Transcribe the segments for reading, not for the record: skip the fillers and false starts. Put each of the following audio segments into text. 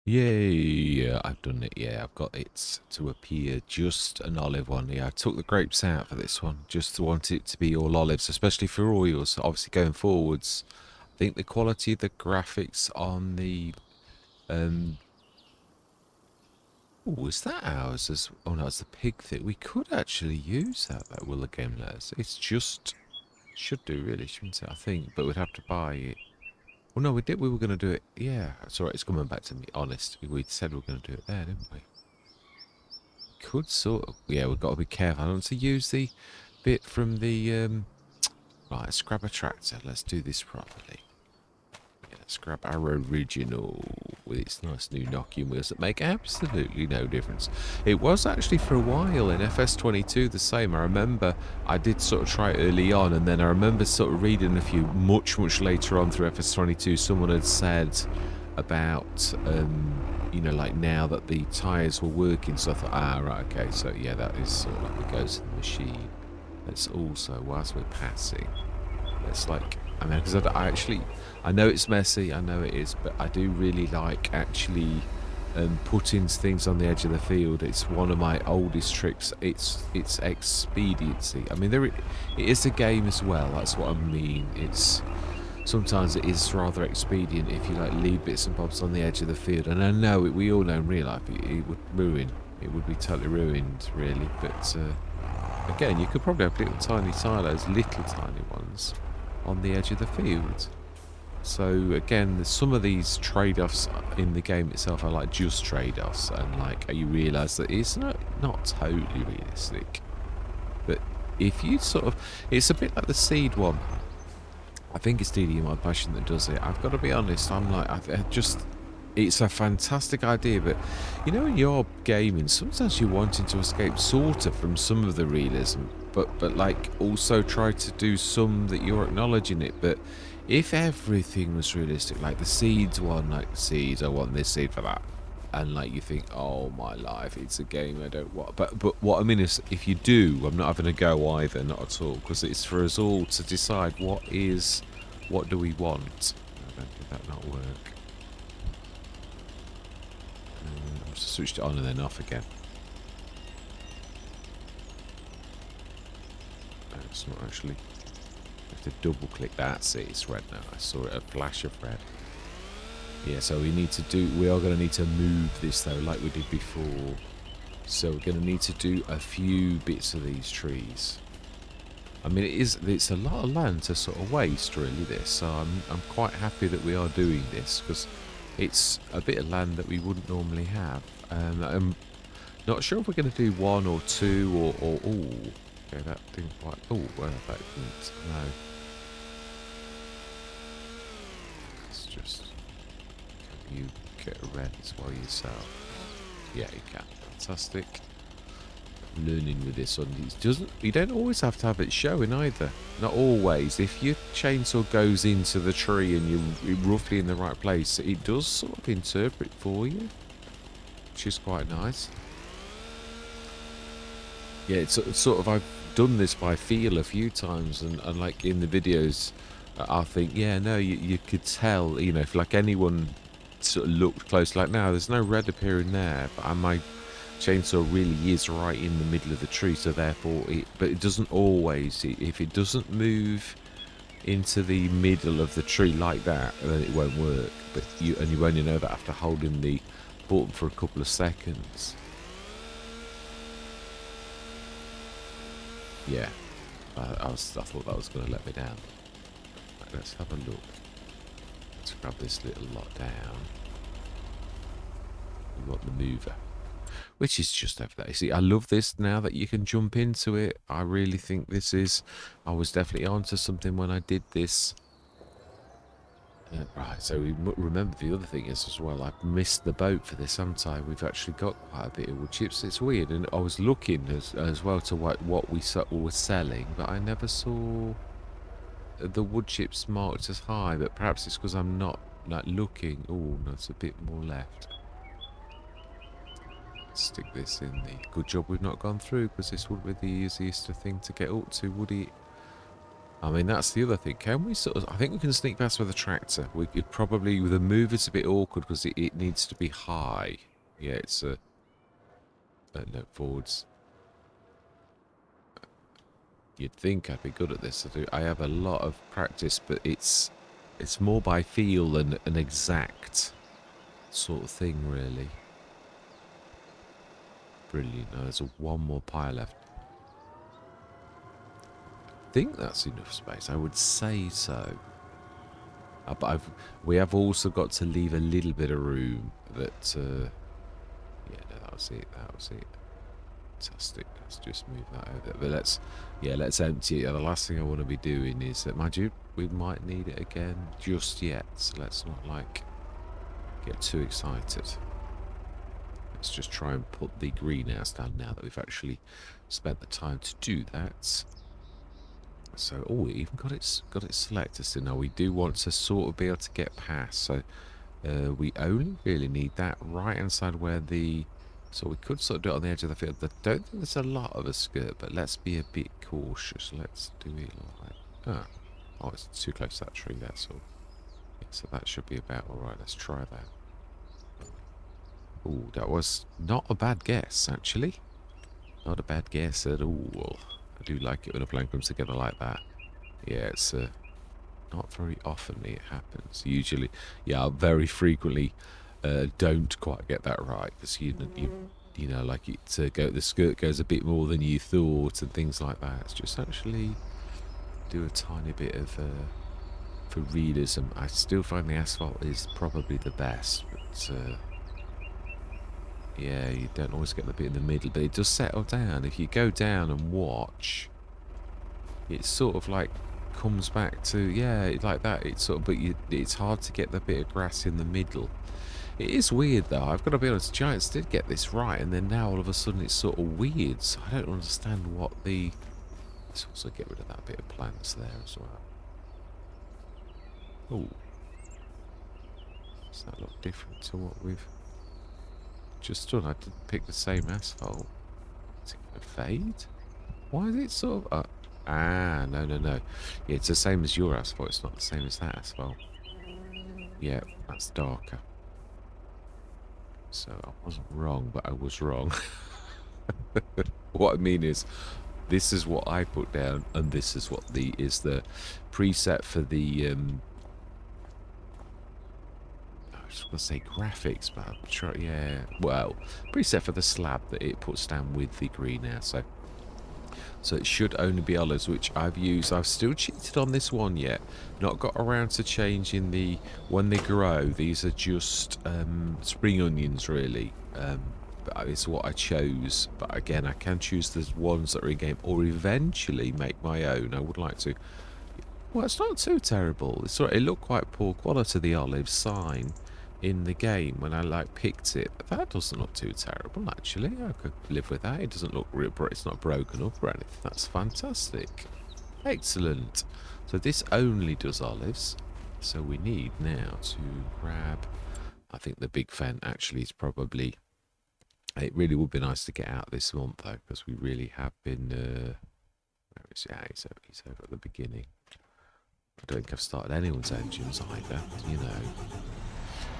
Yay! I've done it. Yeah, I've got it to appear just an olive one. Yeah, I took the grapes out for this one, just to want it to be all olives, especially for oils. Obviously, going forwards, I think the quality of the graphics on the oh, is that ours? As oh no, it's the pig thing. We could actually use that will again. It's just should do really, shouldn't it? I think, but we'd have to buy it. Well, no, we did. We were going to do it. Yeah, it's all right. It's coming back to me. Honest, we said we were going to do it there, didn't we? Could sort of. Yeah, we've got to be careful. I don't want to use the bit from the right. Let's grab a tractor. Let's do this properly. Yeah, let's grab our original with its nice new knocking wheels that make absolutely no difference. It was actually for a while in FS22 the same. I remember I did sort of try it early on, and then I remember sort of reading a few much later on through FS22. Someone had said about you know, like now that the tyres were working, so I thought, ah, right, okay, so yeah, that is sort of like it goes in the machine. Let's also, whilst we're passing, let's like, I mean, because I actually, I know it's messy, I know it is, but I do really like actually putting things on the edge of the field. It's one of my oldest tricks. It's expediency. I mean, it is a game as well. That's what I mean. It's sometimes it is rather expedient if you like leave bits and bobs on the edge of the field. And I know we all know in real life it would ruin. It would be totally ruined, really. But again, you could probably have little tiny silos, little tiny ones, on the edge of the field. So again, some of these trade-offs in the game itself are like just trade-offs, and like you realise that it's not totally realistic. But if you sort of, it's a bit like the seed one. I think it's DD My Passion that does it. I've got to be honest. I'm like, I just, it's a fantastic idea, but you know, when you're gaming, sometimes you're wanting to escape sort of from some of the realism, but like also try to do some that you're acknowledging it. But if everything was realistic, like the seeds one, like seeds, I want this seed for that. And like you think, oh my life, it's a game I don't want. But what I mean is, if you do, I'm not having a go either, not at all, because it's for us all to decide what do we want. I don't think that not work. I've just switched it on and then off again. It's not actually. I have to double click that. See, it's red now. I saw it a flash of red. Yeah, so we are going to need to move this though, like we did before. So we're going to need to do a few bits of these trees. I mean, it's a lot of land to sort of waste, really, this. So I'm quite happy that we are doing this, because it's a bit of land that we wouldn't normally have. I'm not sure if we're going to do one or two or ooh. Okay, that didn't quite, oh, well, that didn't, no. It's just, can you get a red as well yourself? Yeah, you can. Fantastic. Learning with this one. You don't always have to have it showing either. Not always. If your chainsaw goes into the tree and you're roughly in the right place, it does sort of interpret for you, which is quite nice. Yeah, it's sort of, I've done this by feel a few times, and like in the videos, I think, yeah, no, you could tell, you know, if like anyone sort of looked close, like now there's no red appearing there, but my chainsaw really is right in the middle of the tree, so therefore but it doesn't always, if it doesn't move into the middle of the tree like that, then it won't work. But you only know that after holding the button for a couple of seconds. Yeah, I thought that was going to let me down. Right, let's have a look. Let's grab this little lot down. We want the mover, which is just over there. You see, I love this now that you can jump into it. I really think this is, I was definitely onto something when I did this. Right, so we remember the other thing is as well, I've missed the boat for this, haven't I? We've actually got quite a bit of wood chips. It's weird, and I was looking as well to what we were selling, but I never saw the wood chips marked as high, but perhaps it's because I'm not like looking. Oh, no, it's a bit more left. Stick this in the... Good job we've not gone through, because this would be the easiest thing to get up to, would it? I mean, that's the other thing. Can we sort of... I think we can sneak past with a tractor. We could probably... The move is a bit awkward because it needs to be high. Yeah, it's a... no, forwards. You'd think I'd be good at this. I have a lot of practice, but it's more by feel than an exact sort of thing, really. Brilliant. Now, there's one more pile left. I think that's enough space. I would say so. But we have also got to leave a little bit of room that... yeah, no, that was it. That was it. Fantastic. Let's just move that over. But let's empty it. The last thing I want to be doing is that, mind you, we might need it again just yet. So let's not, like, get too excited. Let's just try and put the greenhouse down now that we've actually spent the time to do that. So, oh, we even got it selected. So now we do want to sort of be able to get past. So we only really need that right inside where the... So we could sort of do it on the edge of the field. I don't think there's a lot of a skirt, but let's be a bit cautious. Let's do it like... Oh, it's too close to that tree, that's all. Yeah, so that should be about all right. Let's try that. Oh, that was not a bad guess, actually. Not a bad guess at all. I do like it when a plan comes together like that. Yeah, it's not very often it happens. Usually, yeah, very frequently don't quite get that right because you know, like the skirt goes a bit more than you thought and things like that. It's just actually do a tiny bit of for realism. I still find the asphalt is probably the best, but yeah, you don't always get the bit in the middle, but it does settle down. If you go down and watch, it sort of like comes back to, yeah, like that. It's sort of, but it's hard to get the bit of grass in the middle. It is weird though. I've got to be honest. Giants did get this right, and then now all of a sudden it's sort of weird. So I don't understand what the. Let's also get rid of that bit of plants there as well. Oh, does that look different to what we've just done? I did pick the same asphalt. Is it going to fade? Why is it sort of... no. Yeah, it's the same as your asphalt. It's not the same as that asphalt. Yeah, that's darker. So I wasn't wrong, but I was wrong. What I mean is, this is what I put down, and this is what is the preset for the... I was going to say graphics, but I'm sure, yeah. Well, preset for the slab that it puts down with the greenhouse. So it should only be olives, which I've used. I've still cheated on this one yet. Not got around to changing the... When they grow, these are just spring onions, really. But it's what I chose. But again, I can choose the ones that are in-game or eventually make my own. I would like to... Well, it's not too terrible. It looked quite poor quality, the olive sign in the game when I picked it, but that doesn't look too terrible actually. I could live with that. It doesn't look real, it's not broken up or anything. That's fantastic. Excellent. So this only does olives, so we need now to grab, I think the big fan actually is probably, it really would be nice to get out this month though, because we really have been where is he? He's over at the beginning. I don't think I've started anyone's engines either, you know.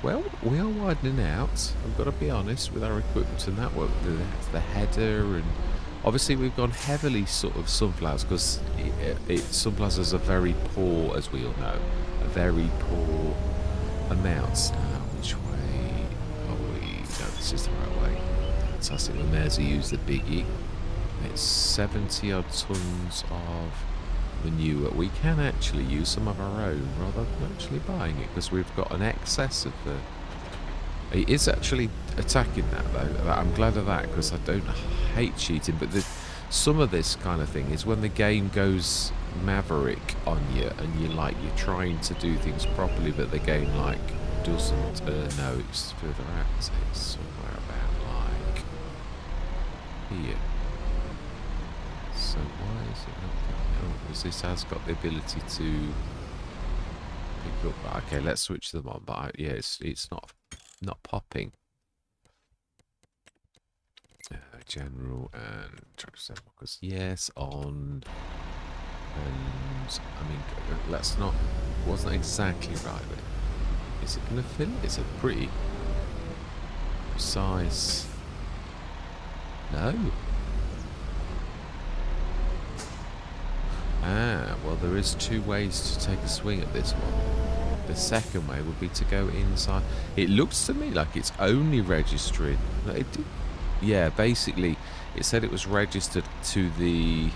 Well, we are widening out, I've got to be honest, with our equipment and that work, the header, and obviously we've gone heavily sort of sunflowers, because sunflowers are very poor, as we all know, a very poor amounts. Now, which way are we? No, this is the right way. Fantastic, we may as well use the biggie. It's 70 odd tons of manure. We can actually use some of our own rather than actually buying it, because we've got an excess of it is actually attacking that though. I'm glad of that, because I don't hate cheating, but some of this kind of thing is when the game goes maverick on you and you're trying to do things properly, but the game doesn't. No, it's further out. It's somewhere about here. So why is it not going? Oh, because this has got the ability to pick up. Okay, let's switch them on. But yeah, it's not popping. General and try to set because yes on. And I mean, let's not. Wasn't exactly right, but is it going to fill? It's a pretty precise. No. Ah, well, there is two ways to take a swing at this one. The second way would be to go inside. It looks to me like it's only registering. It did, yeah, basically, it said it was registered to the.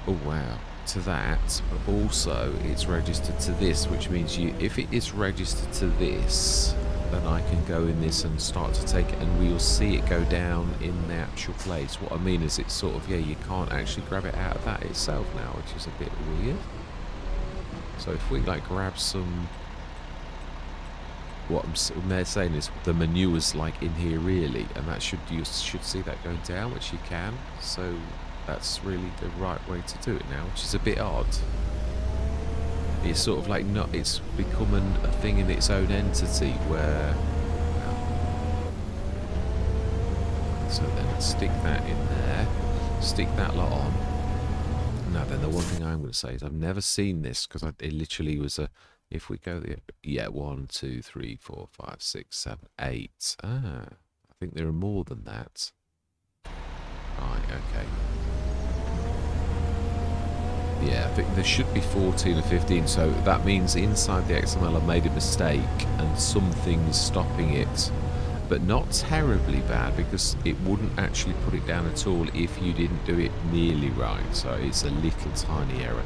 Oh wow, to that, but also it's registered to this, which means if it is registered to this, then I can go in this and start to take it, and we'll see it go down in the actual place. What I mean is, it's sort of, yeah, you can't actually grab it out of that itself now, which is a bit weird. So if we like grab some, what they're saying is the manure's like in here really, and that you should see that going down, which you can. So that's really the right way to do it now, which is a bit odd. It's sort of like not. It's becoming a thing in its own entity where. So then stick that in there, stick that lot on. Now then, the one thing I'm going to say is I've never seen this because it literally was a. If we go there, yeah, 1, 2, 3, 4, 5, 6, 7, 8. Ah, I think there are more than that. Right, okay. Yeah, I think there should be 14 or 15, so that means inside the XML I made a mistake and something's stopping it. But not terribly bad, because it wouldn't actually put it down at all if you didn't do it nearly right. So it's a little tiny error.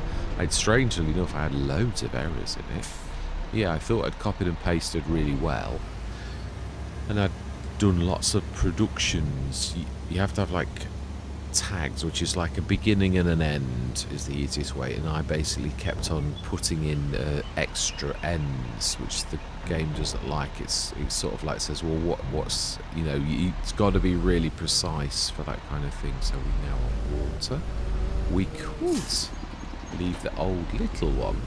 Strangely enough, I had loads of errors in it. Yeah, I thought I'd copied and pasted really well. And I'd done lots of productions. You have to have like tags, which is like a beginning and an end is the easiest way, and I basically kept on putting in extra ends, which the game doesn't like. It's sort of like says, well, what's, you know, it's got to be really precise for that kind of thing. So we now on water. We could leave the old little one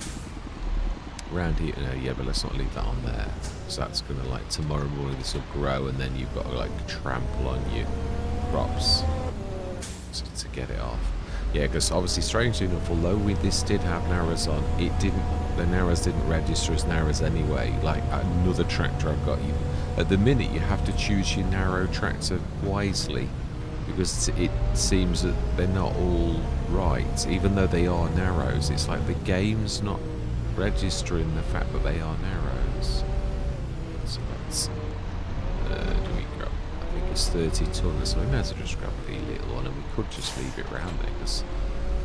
around here. No, yeah, but let's not leave that on there. So that's gonna, like, tomorrow morning this will grow, and then you've got to like trample on your crops to get it off. Yeah, because obviously, strangely enough, although this did have narrows on, the narrows didn't register as narrows anyway. Like another tractor I've got, you at the minute you have to choose your narrow tractor wisely, because it seems that they're not all right, even though they are narrows. It's like the game's not registering the fact that they are narrows. So that's do we grab? I think it's 30 tons, so we may as well just grab the little one, and we could just leave it around there because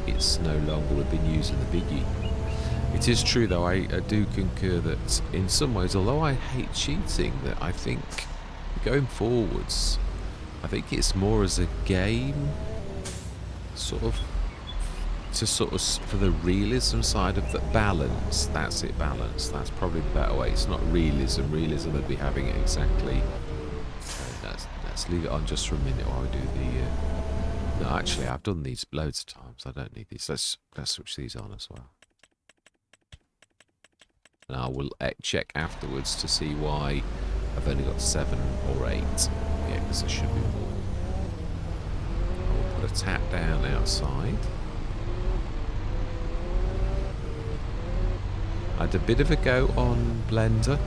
it's no longer, we've been using the biggie. It is true though, I do concur that in some ways, although I hate cheating, that I think going forwards, I think it's more as a game, sort of for the realism side of the balance. That's it, balance. That's probably the better way. It's not realism. Realism would be having it exactly. Let's leave it on just for a minute while we do the. No, actually, I've done these loads of times. I don't need these. Let's switch these on as well. And I will check afterwards to see why I've only got 7 or 8. Yeah, because there should be more. I'll put a tap down outside. I had a bit of a go on Blender.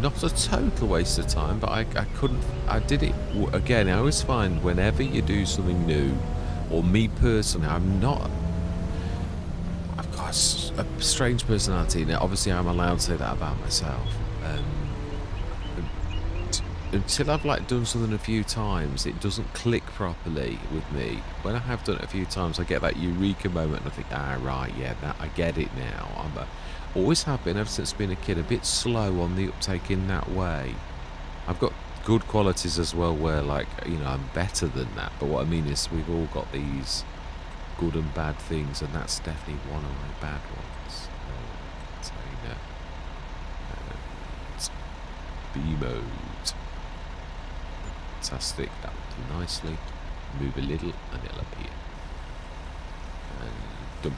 Not a total waste of time, but I couldn't. I did it again. I always find whenever you do something new, or me personally, I've got a strange personality. Now, obviously, I'm allowed to say that about myself. Until I've like done something a few times, it doesn't click properly with me. When I have done it a few times, I get that eureka moment, and I think, right, yeah, that I get it now. Always have been, ever since being a kid, a bit slow on the uptake in that way. I've got good qualities as well where, like, you know, I'm better than that, but what I mean is we've all got these good and bad things, and that's definitely one of my bad ones. So, B mode. Fantastic, that will do nicely. Move a little and it'll appear. And dump.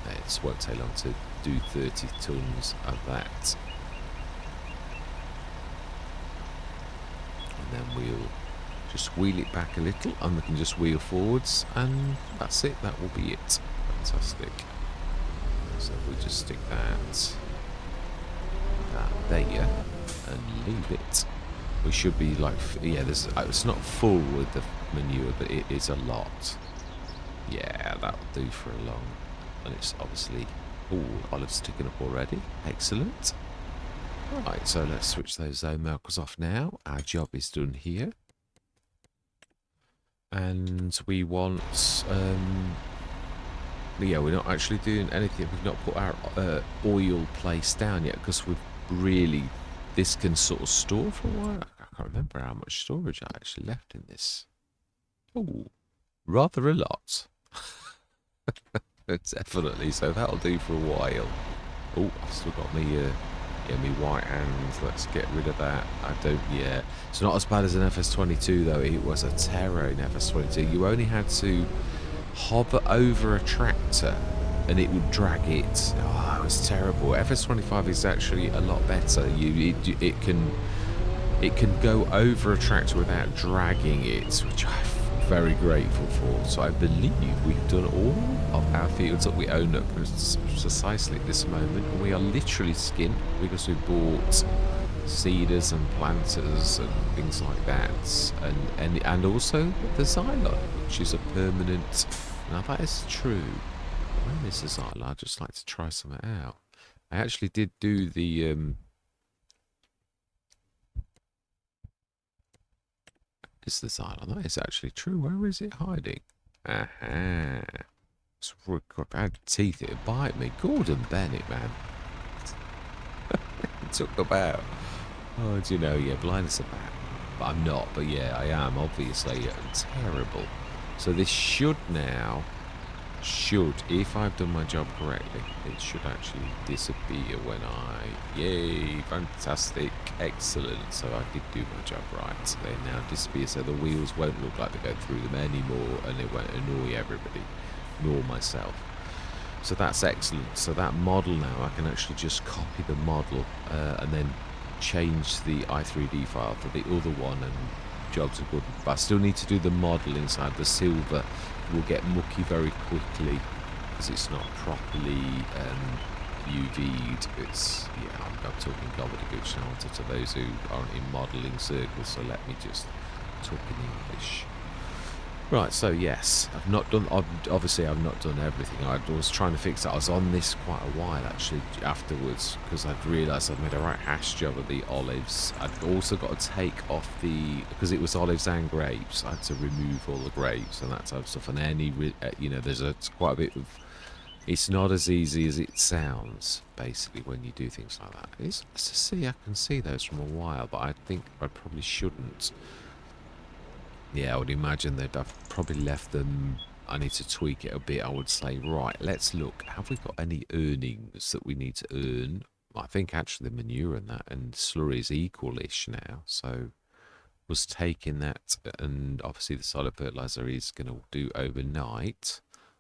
It won't take long to do 30 tons of that. And then we'll just wheel it back a little, and we can just wheel forwards, and that's it. That will be it. Fantastic. So we just stick that there and leave it. We should be like, yeah, there's, it's not full with the manure, but it is a lot. Yeah, that'll do for a long. And it's obviously, oh, olives sticking up already. Excellent. Right, so let's switch those zone markers off now. Our job is done here. And we want, yeah, we're not actually doing anything. We've not put our oil place down yet because we've really, this can sort of store for a while. I can't remember how much storage I actually left in this. Oh, rather a lot. Definitely, so that'll do for a while. Oh, I've still got me, yeah, me white hands. Let's get rid of that. I don't, yeah. It's not as bad as an FS22 though. It was a terror in FS22. You only had to hover over a tractor and it would drag it. Oh, it was terrible. FS25 is actually a lot better. It can go over a tractor without dragging it, which I'm very grateful for. So I believe we've done all of our fields that we own at precisely at this moment, and we are literally skint because we bought seeders and planters and things like that, and also the xylon, which is a permanent. Now that is true. When is the xylon? I'd just like to try something out. I actually did do the is the xylon. That is actually true. Where is it hiding? Aha. It's got bad teeth. It'll bite me. Gordon Bennett, man. Talk about. Oh, do you know, yeah, blind as a bat. But I'm not, but yeah, I am, obviously. Terrible. So this should now, if I've done my job correctly, it should actually disappear when yay, fantastic, excellent. So I did do my job right. So they now disappear, so the wheels won't look like they go through them anymore, and it won't annoy everybody, nor myself. So that's excellent. So that model now, I can actually just copy the model and then change the i3D file for the other one, and jobs are good. But I still need to do the model inside. The silver will get mucky very quickly because it's not properly UV'd. It's, yeah, I'm talking gobbledygook now to those who aren't in modelling circles, so let me just talk in English. Right, so yes, I've not done, obviously I've not done everything. I was trying to fix that. I was on this quite a while actually afterwards because I'd realised I'd made a right hash job of the olives. I'd also got to take off because it was olives and grapes, I had to remove all the grapes and that type of stuff. And you know, there's quite a bit of, it's not as easy as it sounds, basically, when you do things like that. It's nice to see, I can see those from a while, but I think I probably shouldn't. Yeah, I would imagine that I've probably left them. I need to tweak it a bit. I would say, right, let's look. Have we got any earnings that we need to earn? I think actually the manure and that and slurry is equal-ish now. So was taking that, and obviously the solid fertilizer is going to do overnight,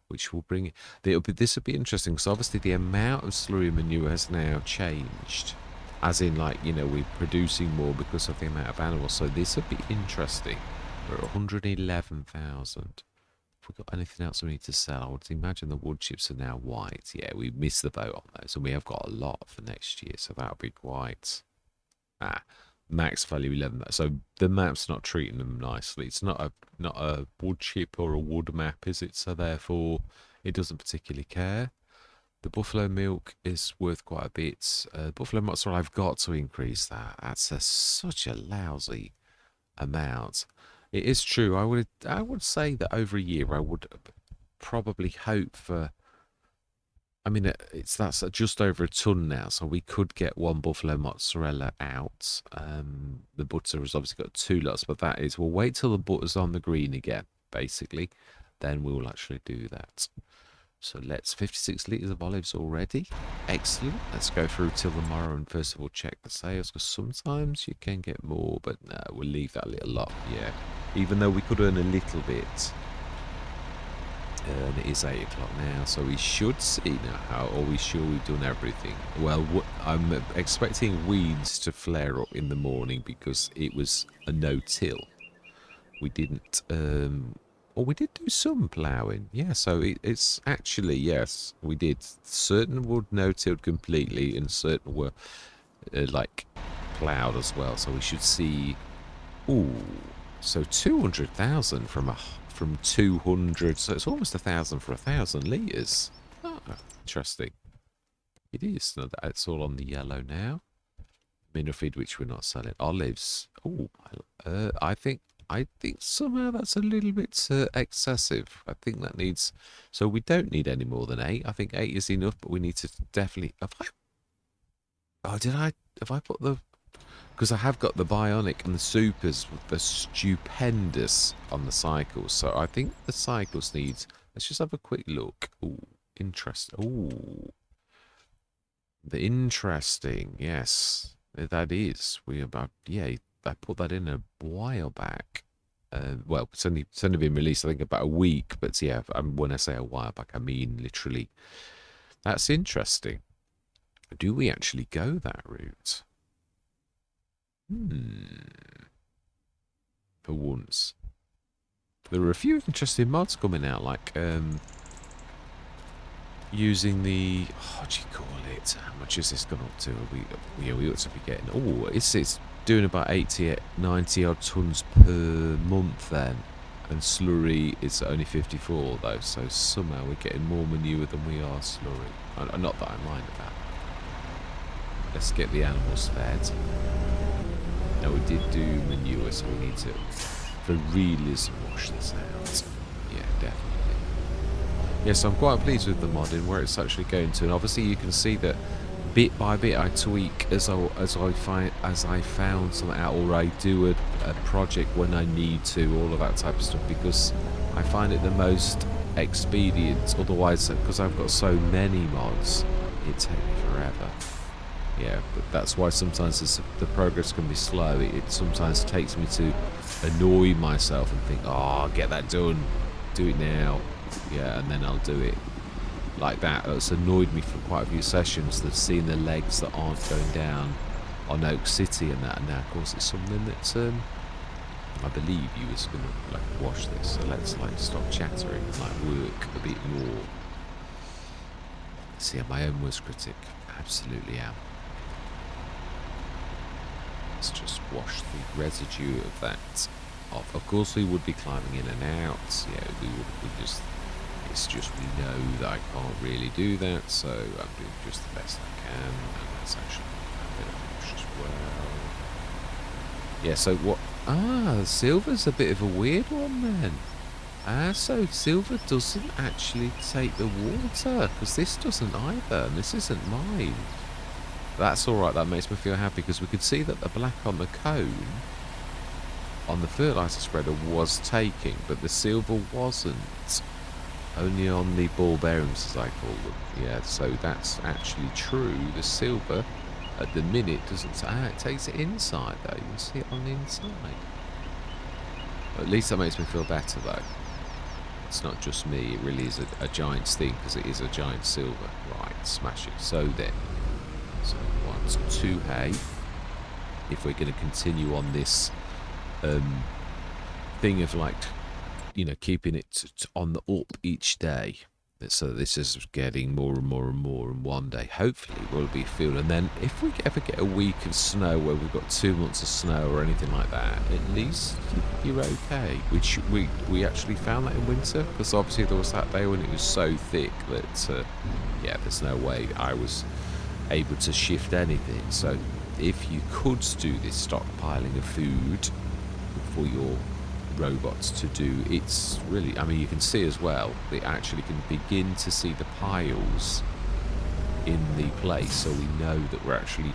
which will bring it. This will be interesting because obviously the amount of slurry manure has now changed. As in, like, you know, we're producing more because of the amount of animals. So this will be interesting. We're at 111,000. Have we got anything else we need to sell? I would imagine the wood chips are now white. Yeah, we missed the boat on those, and we have got a lot for next year, so that'll be quite. Max value 11. So the map's not treating them nicely. It's not a wood chip or a wood map, is it? So therefore, it doesn't particularly care. The buffalo milk is worth quite a bit. Buffalo mozzarella, I've got to increase that. That's such a lousy amount. It is true. I would say that over a year I would probably hope for. I mean, that's just over a ton now, so we could get one buffalo mozzarella out. The butter has obviously got 2 lots, but that is, we'll wait till the butter's on the green again, basically. Then we'll actually do that. So 56 litres of olives already. Excellent. Let's go through till tomorrow and first of all check the sales, because sometimes you can get more, but no, we'll leave that little lot, yeah. Even though we could earn a little bit. And it is 8 o'clock now, so we should see now how, are we sure we've done everything? Well, I'm expecting weeds to flare up in the morning because it was a no-till. We didn't, Well, we did do some ploughing. Yeah, so it's actually, yes, we did. Certain were no-tilled completely and certain were, like, ploughed as well. So we should see... Ooh, so 200,000 from 200, so it's almost 1,000 for 1,000 litres. Ah, interesting. It is. No, it's all on the yellow now. Mineral feed, which we're not selling. Olives. Oh, I think somehow that's a little bit excessive. I think that needs. So we don't need any more than 8. I think 8 is enough, but we need to definitely. Oh, did I? Have I put the? Because I have got the bionic and the supers, the stupendous on the cycles. So I think the cycles needs. Let's just have a quick look. Oh, interesting. Oh, the interesting. Yes, that is. We about I put that in a while back. Well, it's only been released, I think, about a week. But yeah, when I say a while back, I mean literally. That's interesting. Do we actually go that route? For once. There are a few interesting mods coming out, like using the... what do you call it? How much has this gone up to? We ought to be getting... Oh, it's doing about 80, 90 odd tons per month then. And slurry is only 54 though, so somehow we're getting more manure than we are slurry. Not that I mind about that. Let's get the animals fed. No, we did do manure, so we need to, for realism, wash this out. Yeah, definitely. Yes, I'm quite pleased with the modding, where it's actually going to, and obviously you can see that bit by bit I tweak as I found something out, or I do a project when I need to, all of that type of stuff, because I find it the most expedient. Otherwise, because I've got so many mods, it'd take me forever. Yeah, but that's why sometimes the progress can be slow. It sometimes takes me to annoy myself and think, oh, get that done, do it now. Yeah, and then I'll do it like that. It's annoyed me for quite a few sessions, that seeing the legs that aren't going down on Oak City and that. And now, of course, it's something that I believe you was going to like watch this. So let's like stop chattering and like work a bit more. See, I'm my own worst critic. Absolutely am. Let's just wash the residue of that off. Of course, we would be climbing in and out. Yeah, it's just we know that I can't really do that, so I'm doing just the best I can. And that's actually a bit of wash as well. Yeah, so what? Ah, silver's a bit of a weird one then. So silver doesn't actually take the water, because this doesn't either, and this isn't mine. That's alright, that makes me feel happy, because we could see that the black on the cone on the fertilizer spreader was taking, but the silver wasn't. Only on the ball bearings, as I call them. Yeah, so that's actually true. The silver at the minute doesn't... it takes it inside though. You can see it on the inside. At least that makes me feel better though. It's not just me, it really is a giant's thing, because it is a giant silver. Right, smash it. So then, so 1, 2 hay. If we're going to continue on this thing of like, you know, keeping it on the up each day. So this is getting more and more and more, and one day hopefully we'll be filled. And then if we ever get a week of snow where we've got 2 months of snow or anything like that, at least you're okay. Which we actually found that in winter, because obviously there was that day when it was so thick that yeah, there's no way I was able to shift anything. So if you could do this stockpiling of food for your robots to do, it's really, I mean, you can see as well, they actually can begin to see the piles in the place, so we know that we're actually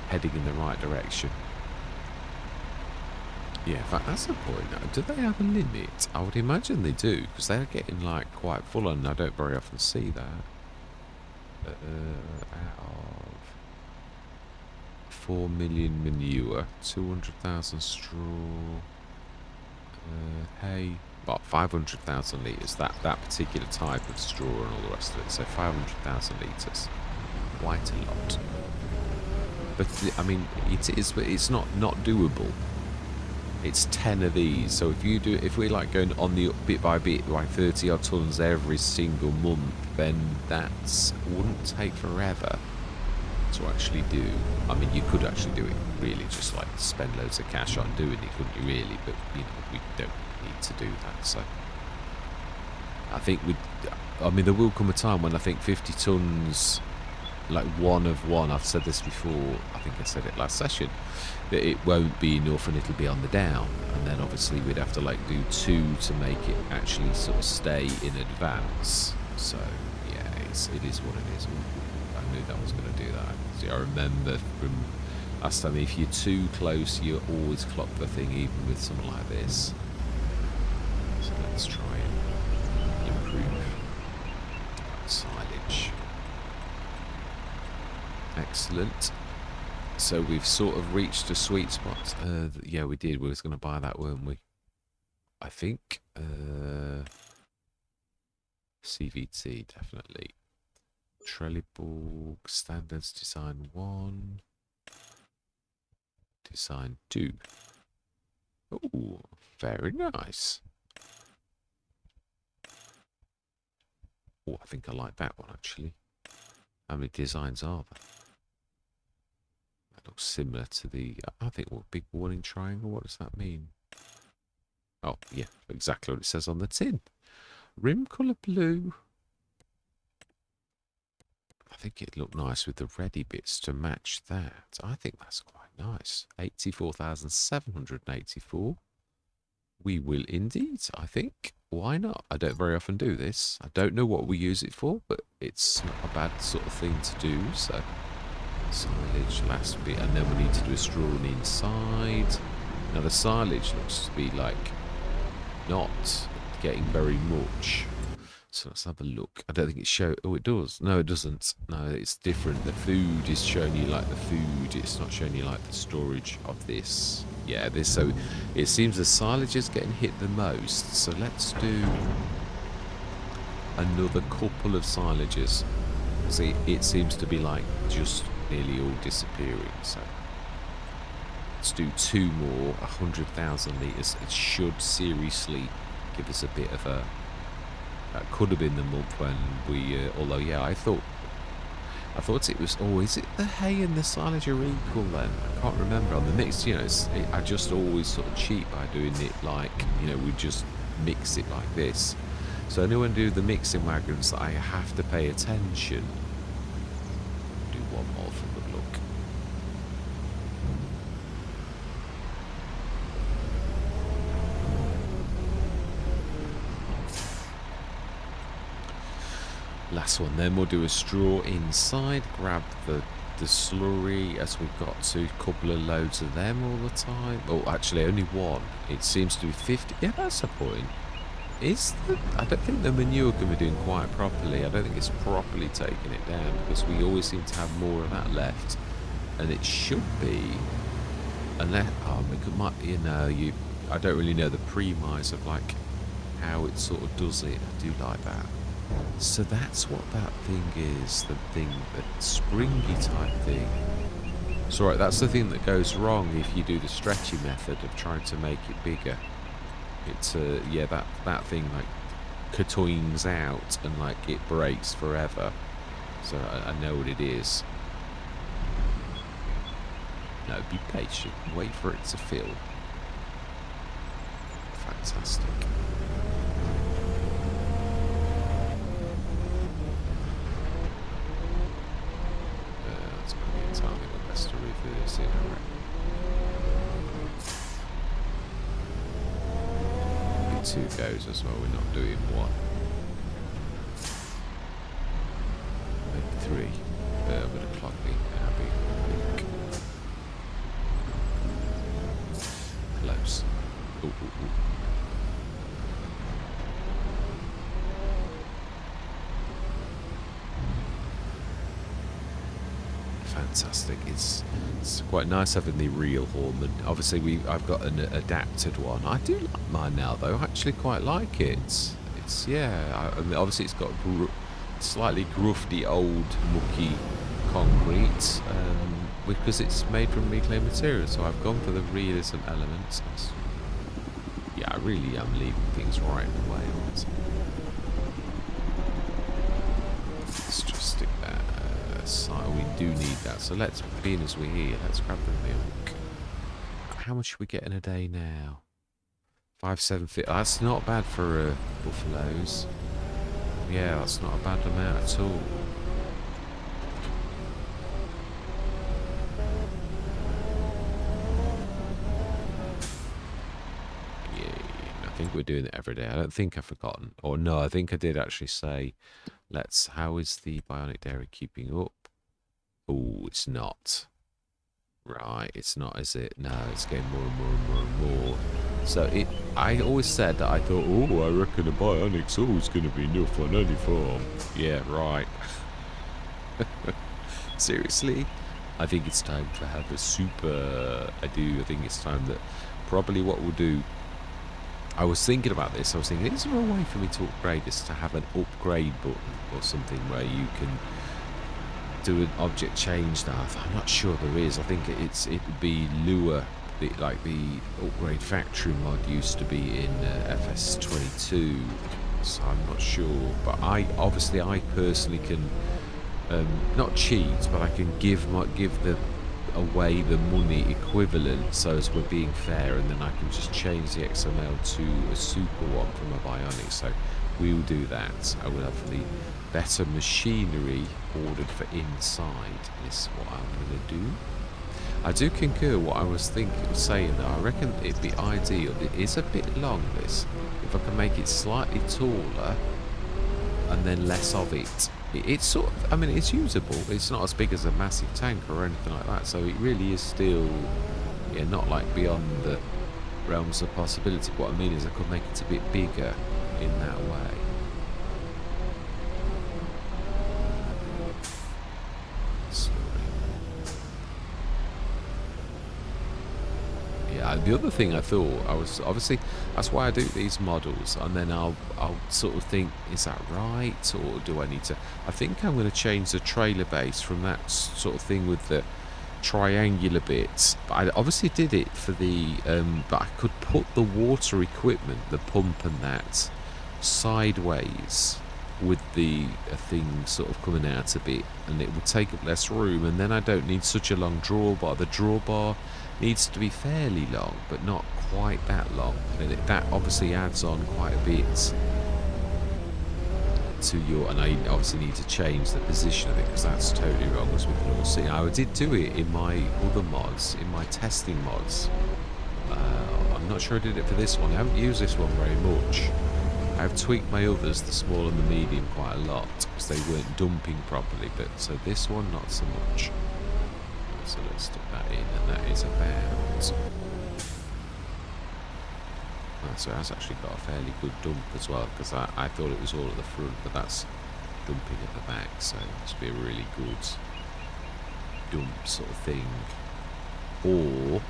heading in the right direction. Yeah, in fact, that's the point. Do they have a limit? I would imagine they do, because they're getting like quite full on, and I don't very often see that. Out of 4 million manure, 200,000 straw, hay, about 500,000 litres, that particular type of straw and all the rest of it, so 500,000 litres, quite a lot. But I mean, it is, but it's not doable. It's 10 of these. So if we're like going on the bit by bit, like 30 odd tons every single month, then that wouldn't take forever to actually do. I mean, you could actually do it really, just like spend loads of cash on doing it, couldn't you really? But you know, we don't need to do that. So I think I mean, there will come a time when I think 50 tons, like one of one, I've said this before, I think I said it last session, that it won't be enough and it'll be on the down. And then obviously we'd have to like do 2 to make it actually sort of stay in advance. So yeah, it is what it is. I knew that was going to do that. See, I remember from last time, if you're too close, you always clock the thing, even with something like this. So let's try and improve silage. Excellent. So we've sort of reached a sweet spot. Yeah, we did. We was going to buy that, weren't we? I think. CVT, definitely. Trelleborg, standards, design 1. Design 2. Oh, very nice. Oh, I think I like that one, actually. How many designs are there? That looks similar to the, I think, what, big warning triangle? What does that mean? Oh, yeah, exactly what it says on the tin. Rim colour blue. I think it'd look nice with the ready bits to match that. I think that's quite nice. 84,784. We will indeed, I think. Why not? I don't very often do this. I don't know what we use it for, but it's not a bad sort of thing to do, so... Silage, last bit, and then we need to do a straw on the inside. Now the silage looks to be like not getting very much. So let's have a look. I don't think it shows. Oh, it does. No, it doesn't. No, it's different. The food is showing you like the food. It's not showing you like the storage of this. Yeah, this. So it seems the silage is getting hit the most. So let's do another couple of silages. See, it seems to be like just nearly all disappearing. So let's do 2 more. 100,000 litres. It should seriously give us a bit of a... That could have been the month when we, although yeah, I thought it was, oh, is it the hay and the silage are equal then? I can't remember. On the mix, you know, I just always sort of cheat by doing it like, you know, we just mix it like this. So I know when I do the mixing wagons, I have to pay attention. Do one more for good luck. Last one, then we'll do a straw inside, grab the slurry, as we've got to, a couple of loads of them all the time. Oh, actually only one. It seems to be 50. Yeah, that's a point. I don't think the manure can be doing quite properly. I don't think it's properly taking it down, because we always seem to have more of that left, and it should be, unless, oh, it might be, you know, I don't really know the premise of like how it sort of does it. I do like that. So that's what that thing is, the springy type thing. So right, that's the thing that goes wrong if you do the stretchy method of trying to make it bigger. It's yeah, that thing like katoings out and like it breaks forever. So I know what it is. No, be patient, wait for it to fill. Fantastic. To reverse it, I reckon. 2 goes as well, we're not doing 1. Maybe 3. A bit of clogging, that'd be close. Ooh, ooh, ooh. Fantastic. It's quite nice having the real Horman. Obviously, I've got an adapted one. I do like mine now, though. I actually quite like it. It's yeah. I mean, obviously, it's got slightly grufty, old, mucky concrete because it's made from reclaimed materials. So I've gone for the realism elements. Yeah, I really am leaving things right in the way, aren't I? Let's just stick that aside. We do need that. So let's, being as we're here, let's grab the milk. How much are we getting a day now? 5.750. That's not bad for buffaloes. Yeah, that's not a bad amount at all. I think we're doing it every day. I don't think I've forgotten. Or no, I think I did actually say, how is the bionic dairy keeping up? Oh, it's not. Right, it's not, is it? No, it's getting more and more and more and more. So I always said that I thought, oh, I reckon a bionic's always going to be enough on any farm. Yeah, right. Seriously? I think it's time to have a super... I think it's time that probably what we'll do... I was thinking about this. I was thinking, is there a way for me to upgrade this to have an upgrade button or something where you can do an object change stuff? I'm not sure there is. I think it would be Lure, like the upgrade factory mod used to be in FS22. So I'm not sure. But I personally can not cheat, but I can give away the money equivalent, so as we're being fair, and then I can just change the XML to a super one from a bionic. So we will do that. I will have the better machinery ordered for inside is what I'm going to do. I do concur what I was saying that I reckon it'd be ideal. It is a bit long, this. If I can make it slightly taller and then less of it. It's sort of, I mean, it's usable. It's not as big as a massive tank or anything like that. So it really is still, yeah, not like beyond the realms of possibility. What I mean is I could make it a bit bigger in that way. The other thing I thought, I was obviously, that's why I do these models, and then I'll sort of think, is that right, or do I need to? I think I'm going to change the trailer base from that sort of thing with the triangular bits. But I obviously did it for the, but I could put the water equipment, the pump and that, sideways with the thing sort of coming out a bit, and it would take up less room, and then I don't need such a long drawbar. The drawbar needs to be fairly long, but not quite that long, and that obviously adds on quite a bit to your, and I obviously need to change the position of it because that's totally wrong, as we can all see. I did do it in my other mods, in my testing mods. I'm not sure I did it for this one. I haven't used this one very much. I've tweaked my others, the small and the medium, quite a lot because they weren't dumping properly, but so this one not so much. So let's stick that in, and that is about... so that's actually got a fairly good dump as well, because I thought it was all at the front, but that's dumping at the back, so it must be a really good dump sort of thing. Or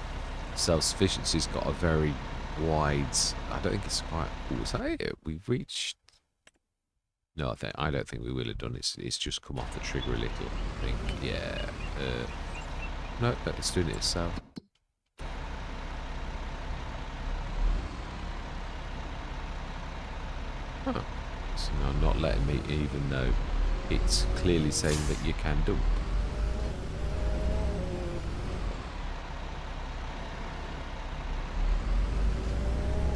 self-sufficiency's got a very wide... I don't think it's quite... Oh, is that it? We've reached... No, I don't think we will have done it. It's just come off the trigger a little, I think. Yeah. No, it's doing it itself. Huh. So now not letting me, even though it's clearly saying that you can dump.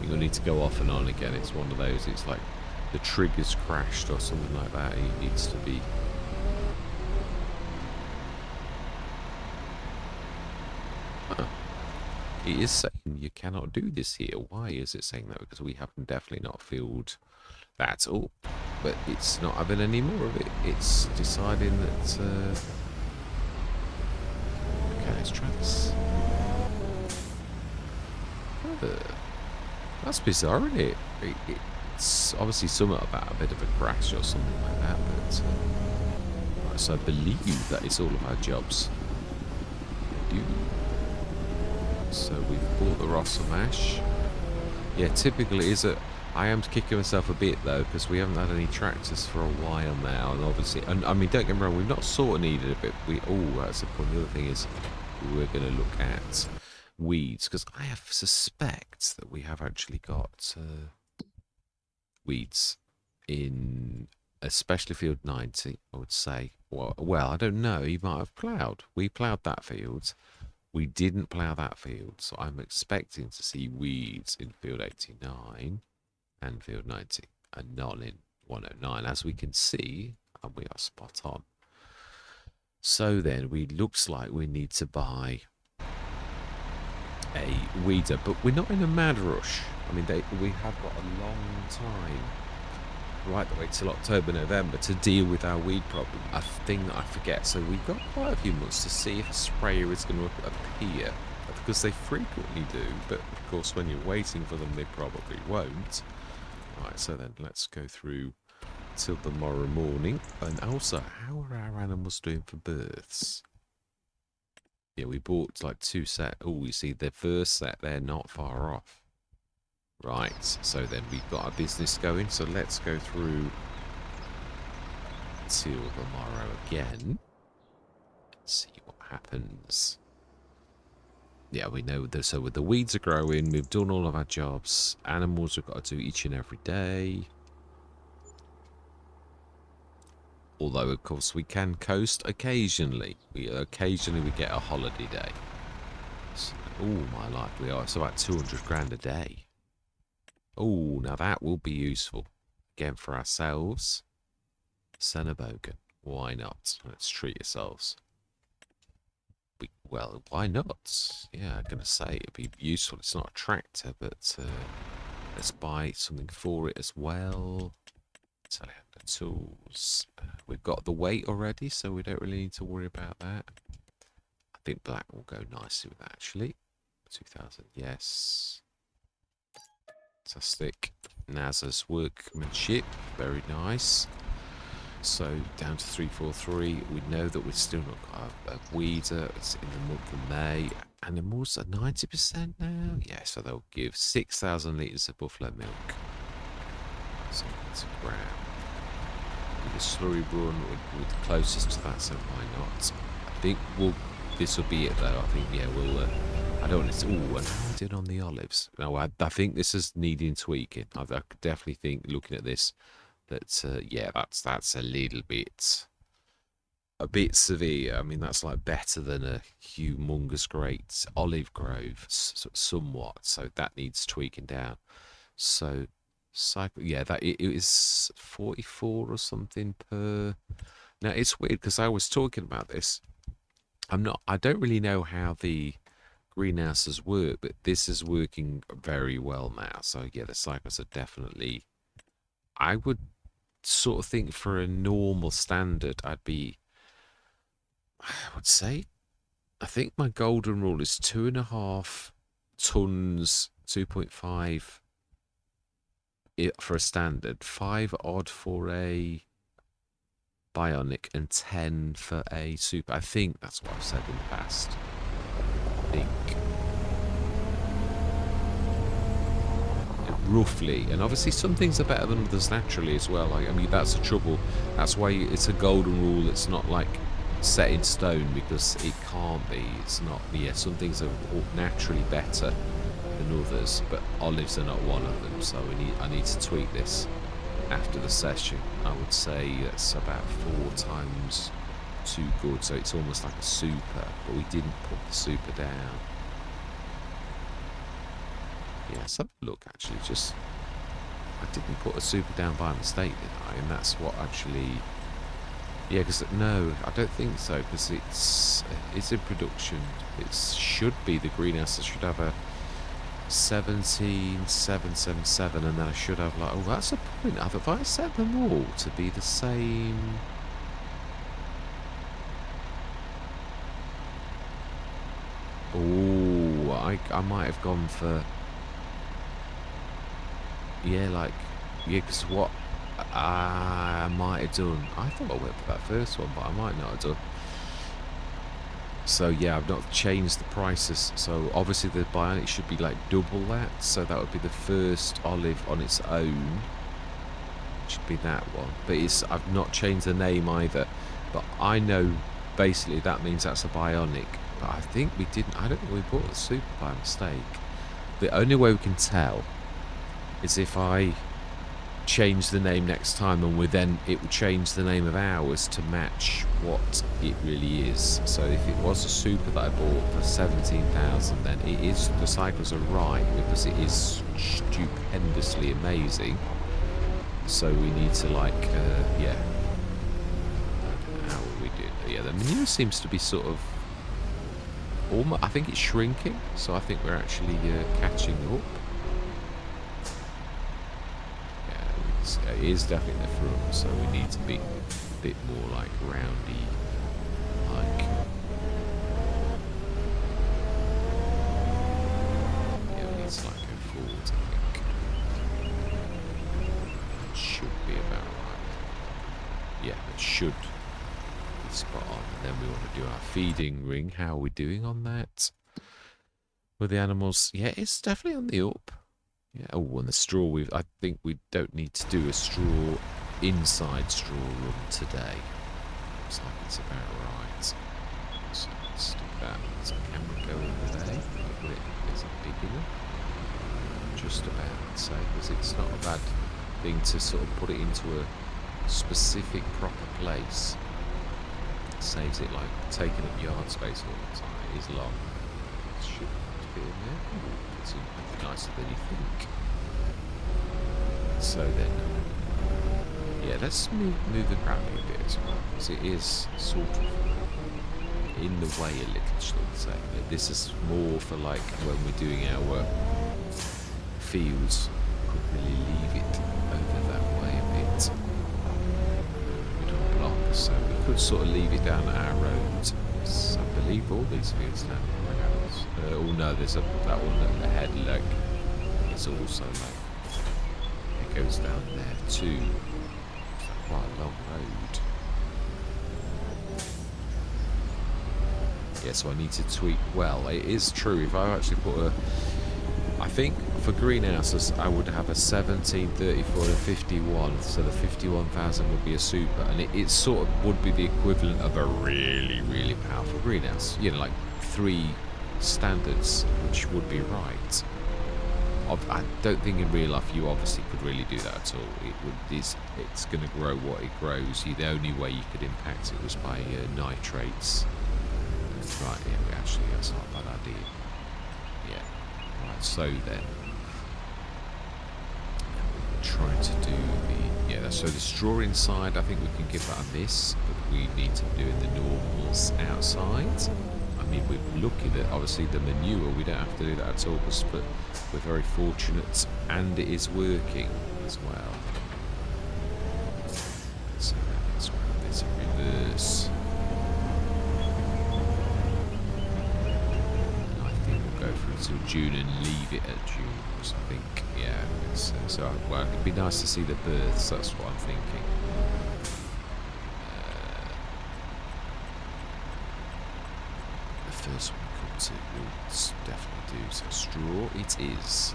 You'll need to go off and on again. It's one of those, it's like the trigger's crashed or something like that. It needs to be... It is saying you cannot do this here. Why is it saying that? Because we have definitely not filled that up. But it's not having any more of it. It's deciding that... Okay, let's try this. That's bizarre, isn't it? It's obviously something about a bit of a crash or something like that. But right, so I believe that it's all of our jobs. I do. So we've bought the Rossa mash. Yeah, typically is a... I am kicking myself a bit though, because we haven't had any tractors for a while now, and obviously, and I mean, don't get me wrong, we've not sort of needed a bit. Oh, that's the point. The other thing is we're going to look at weeds, because I have suspect that we have actually got weeds in especially field 90, I would say. Well, I don't know. You might have ploughed. We ploughed that field. We didn't plough that field, so I'm expecting to see weeds in field 89 and field 90, and none in 109. As we can see, and we are spot on. So then, looks like we need to buy a weeder, but we're not in a mad rush. I mean, we have got a long time, right the way till October, November, to deal with our weed problem. A thing that I forget. So we've got quite a few months to see if a sprayer is going to appear, because they frequently do, but of course when you're waiting for them, they probably won't. Right, so then let's go through till tomorrow morning. And also, how are our animals doing for births? Yeah, we bought like 2 sets. Oh, you see the first set, they're not far off. Right, so then we've got our business going. So let's go through till tomorrow again. See what happens. Yeah, we know that. So with the weeds are growing, we've done all of our jobs. Animals we've got to do each and every day. Although, of course, we can coast occasionally. Occasionally we get a holiday day. So, oh, my life, we are. It's about 200 grand a day. Oh, now that will be useful. Again, for ourselves. Senebogen. Why not? Let's treat yourselves. Well, why not? Yeah, I'm going to say it'd be useful. It's not a tractor, but let's buy something for it as well. Telehandler tools. We've got the weight already, so we don't really need to worry about that. I think black will go nicely with that, actually. 2000, yes. Fantastic. NASA's workmanship, very nice. So down to 343. We know that we've still not got a weeder. It's in the month of May. Animals are 90% now. Yeah, so they'll give 6,000 litres of buffalo milk. So that's a gram. The slurry run would be closest to that, so why not? I think this will be it though. I think, yeah, we'll. I don't want to. Oh, and how I did on the olives. No, I think this is needing tweaking. I could definitely think, looking at this, that yeah, that's a little bit, severe. I mean, that's like better than a humongous great olive grove, somewhat. So that needs tweaking down. So. Cycle, yeah, that it is 44 or something per. Now it's weird because I was talking about this. I don't really know how the greenhouses work, but this is working very well now. So yeah, the cycles are definitely. I would sort of think for a normal standard, I would say, I think my golden rule is 2.5 tons, 2.5. For a standard, 5 odd for a bionic, and 10 for a super. I think that's what I've said in the past. I think roughly, and obviously some things are better than others naturally as well. I mean, that's the trouble. That's why it's a golden rule. It's not like set in stone, because it can't be. It's not. Yeah, some things are naturally better than others, but olives are not one of them, so I need to tweak this after the session. I would say it's about 4 times too good, so it's almost like a super, but we didn't put the super down. Yeah, so look, actually, I didn't put a super down by mistake, did I? And that's what actually, yeah, because no, I don't think so, because it's in production. It should be, the greenhouse should have a 17777, and then I should have like, oh, that's a point. Have I set them all to be the same? Oh, I might have gone for, yeah, like, yeah, because what I might have done, I thought I went for that first one, but I might not have done. So yeah, I've not changed the prices. So obviously the bionic should be like double that. So that would be the first olive on its own. Should be that one. But I've not changed the name either. But I know basically that means that's a bionic. But I think we didn't. I don't think we bought the super by mistake. The only way we can tell is if I change the name next time, and it will change the name of ours to match what it really is. So if it was a super that I bought for 17,000, then it is, the cycles are right, because it is stupendously amazing. So we need to yeah. How will we do? Yeah, the menu seems to be sort of almost. I think it's shrinking, so I think we're actually catching up. It is definitely the front, so we need to be a bit more like roundy, like, yeah, we need to like go forward, I think. It should be about right. Yeah, it should be spot on. And then we want to do our feeding ring. How are we doing on that? With the animals, yeah, it's definitely on the up. Yeah. Oh, and the straw, I think we don't need to do a inside straw run today. Looks like it's about right. So let's do that. Does the camera go over there? Is it big enough? Just about, so, because it's not a bad thing to sort of put it into a specific proper place. It saves it like taking up yard space all the time. It is long. It should be in there. Ooh, it's nicer than you think. So then, yeah, let's move the ground a bit as well, because it is sort of in the way a little, should I say. But this is more for like when we're doing our fields. We could really leave it over that way a bit. We don't block, so we could sort of leave it down our road. So I believe all these fields down the roads. Oh no, there's that one ahead, look. It's also like, it goes down there too. It's like quite a long road. Yeah, so I need to tweak. Well, it is true. If I actually put I think for greenhouses, I would have a 17, 34, and a 51. So the 51,000 would be a super, and it sort of would be the equivalent of a really, really powerful greenhouse. You know, like 3 standards, which would be right. I don't think in real life you obviously could really do that at all. It's going to grow what it grows. The only way you could impact it was by nitrates. Right, yeah, that's not a bad idea. Yeah. Right, so then we're trying to do so the straw inside, I think we can give that a miss, but we need to be doing the normals outside. I mean, we're looking at obviously the manure, we don't have to do that at all, but we're very fortunate, and it is working as well. So let's grab this in reverse. Go through till June and leave it at June, because I think, yeah, well, it'd be nice to see the births, that's what I'm thinking. The first one we come to, we'll definitely do, so straw it is.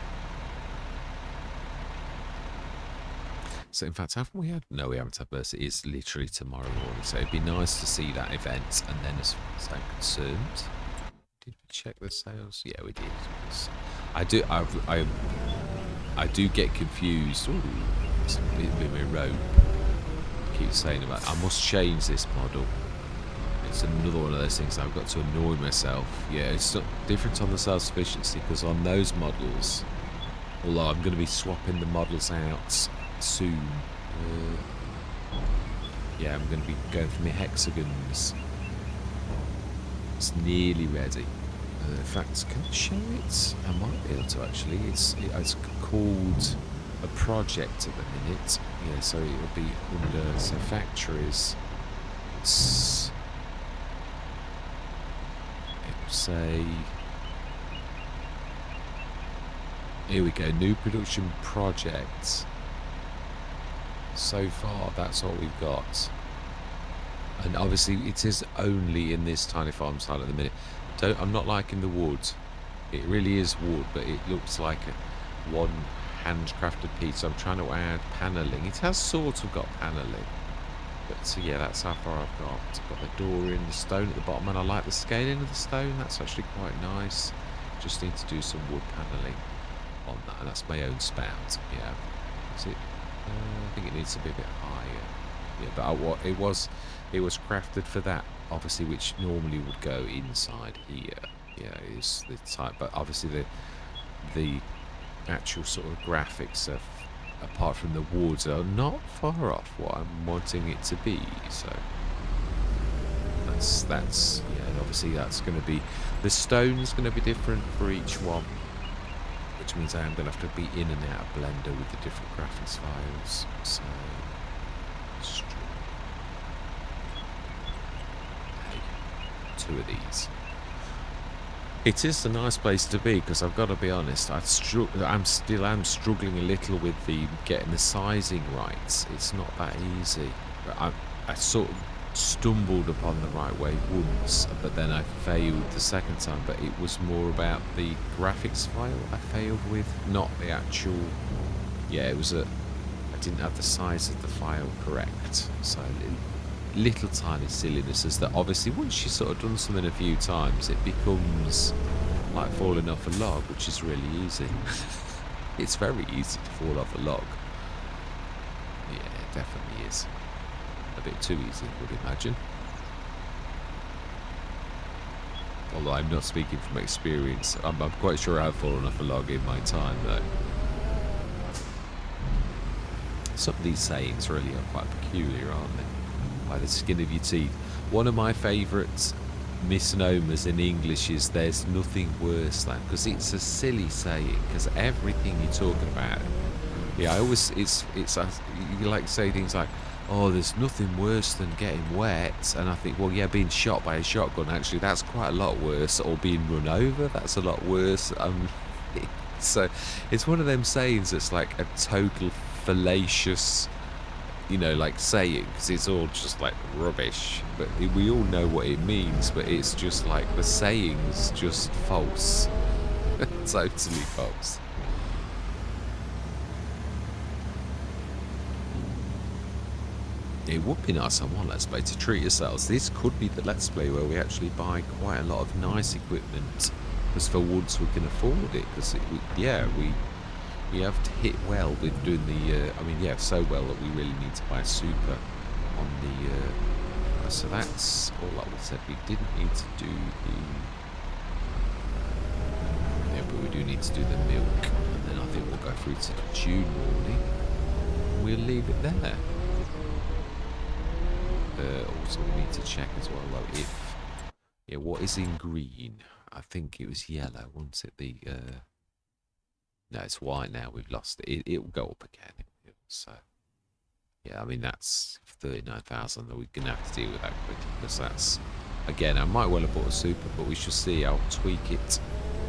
So in fact, haven't we had, no, we haven't had births, it is literally tomorrow morning, so it'd be nice to see that event, and then as far as I'm concerned, did we check the sales? Yeah, we did. I do get confused. Ooh, it's a bit of a rope. I keep saying about I must change this model. It's another one of those things I've got to annoy myself. Yeah, it's not different on the self-sufficiency, because on those models, although I'm going to be swapping the models out soon. Yeah, I'm going to be going for my hexagons. It's nearly ready. In fact, can I show it? I might be able to actually. It's called a project at the minute. Yeah, so it'll be under factories. It'll say. Here we go. New production project. So far, that's all we've got. And obviously it is only in this tiny farm site at the minute. I'm not liking the wood. It really is wood, but it looks like one handcrafted piece. So I'm trying to add panelling. It has sort of got panelling. But so yeah, that's how far I've got. I've got the door in, the stone at the bottom, and I like the scaling of the stone. That's actually quite nice. Just need to do some wood paneling on that, and that's my own spout. Yeah, is it? I think it needs to be a bit higher. Yeah, but it was crafted for that, obviously, which normally would go inside here. Yeah, is the type, but obviously the actual sort of graphics of, apart from the woods, are not far off what I'm wanting it to be. So that's yeah, and obviously that's going to be, the stone's going to be different for each one, which means I am going to have to be in and out of Blender with the different graphics files. So hey, 2 of these. It is a nice place to be, because I've got to be honest, I'm struggling a little with getting the sizing right. It's not that easy. But I sort of stumbled upon the right way once, but then I failed the second time. But it was more about the graphics file I failed with, not the actual. Yeah, I didn't have the size of the file correct, so little tiny sillinesses that obviously once you've sort of done something a few times, it becomes like falling off a log, which is really easy. It's very easy to fall off a log. Yeah, it definitely is. A bit too easy, I would imagine. Although I'm not speaking from experience. I'm quite sure I've fallen off a log in my time, though. Some of these sayings really are quite peculiar, aren't they? By the skin of your teeth. One of my favourite misnomers in English is "there's nothing worse than," because it's a silly saying, because everything you're talking about, yeah, I always, you like to say things like, oh, there's nothing worse than getting wet, and I think, well, yeah, being shot by a shotgun, actually, that's quite a lot worse, or being run over, that's a lot worse. So it's one of them sayings that's like a total fallacious, you know, like saying, because it's all just like rubbish, but we all know what it means, but it's just like the saying's just false. Totally false. It would be nice on one Let's Play to treat yourselves. This could be the Let's Play where we actually buy quite a lot of nice equipment, because for once we can afford it, because we have to hit well with doing the, I mean, yeah, so well that we really need to buy a super on the, so that's all that we said. We didn't need to do the, yeah, but we do need to do the milk, and then I think we'll go through to June morning, and we'll leave it there. Also, we need to check as well, though, if, yeah, what is in green? I think it was yellow, wasn't it? No, it's white now. We've lost it. It will go up again. So, yeah, I mean, that's 39,000 that we're going to have to deal with that quickly, because that's, again, I might well have bought a super, but we shall see. I'll tweak it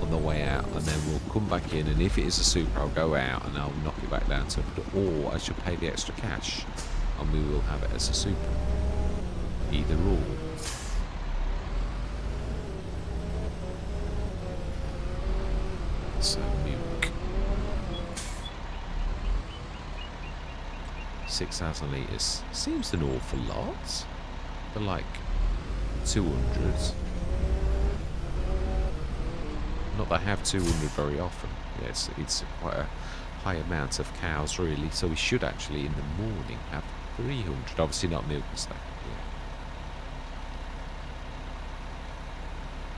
on the way out, and then we'll come back in, and if it is a super, I'll go out and I'll knock it back down to it, or I should pay the extra cash, and we will have it as a super. Either or. So, milk. 6,000 litres. Seems an awful lot. For like 200. Not that I have 200 very often. Yes, it's quite a high amount of cows, really. So we should actually, in the morning, have 300. Obviously not milk and stuff.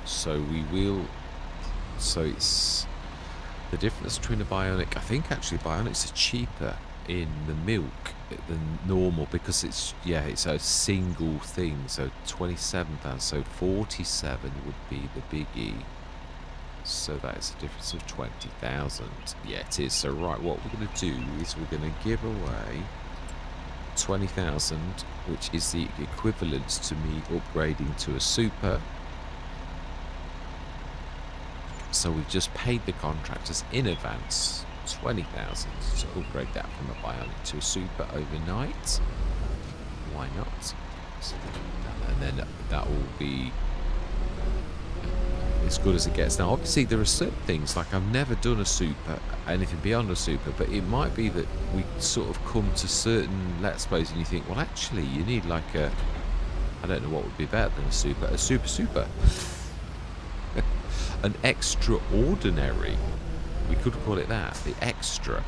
So we will, so it's the difference between the bionic. I think actually bionics are cheaper in the milk than normal, because it's, yeah, it's a single thing. So 27,000, so 47 would be the biggie. So that is a difference of 20,000. Yeah, it is. So right, what we're going to do is we're going to give away 20,000, which is the equivalent to me upgrading to a super. So we've just paid the contractors in advance 20,000 to upgrade that from a bionic to a super overnight. Why not? And then that will be as good as it gets. Now, obviously, there are certain things, like I've never done a super, anything beyond a super, but it might be that we sort of come to certain Let's Plays and you think, well, actually, you need like a, I don't know what would be better than a super. An extraordinary. We could call it that. The extra.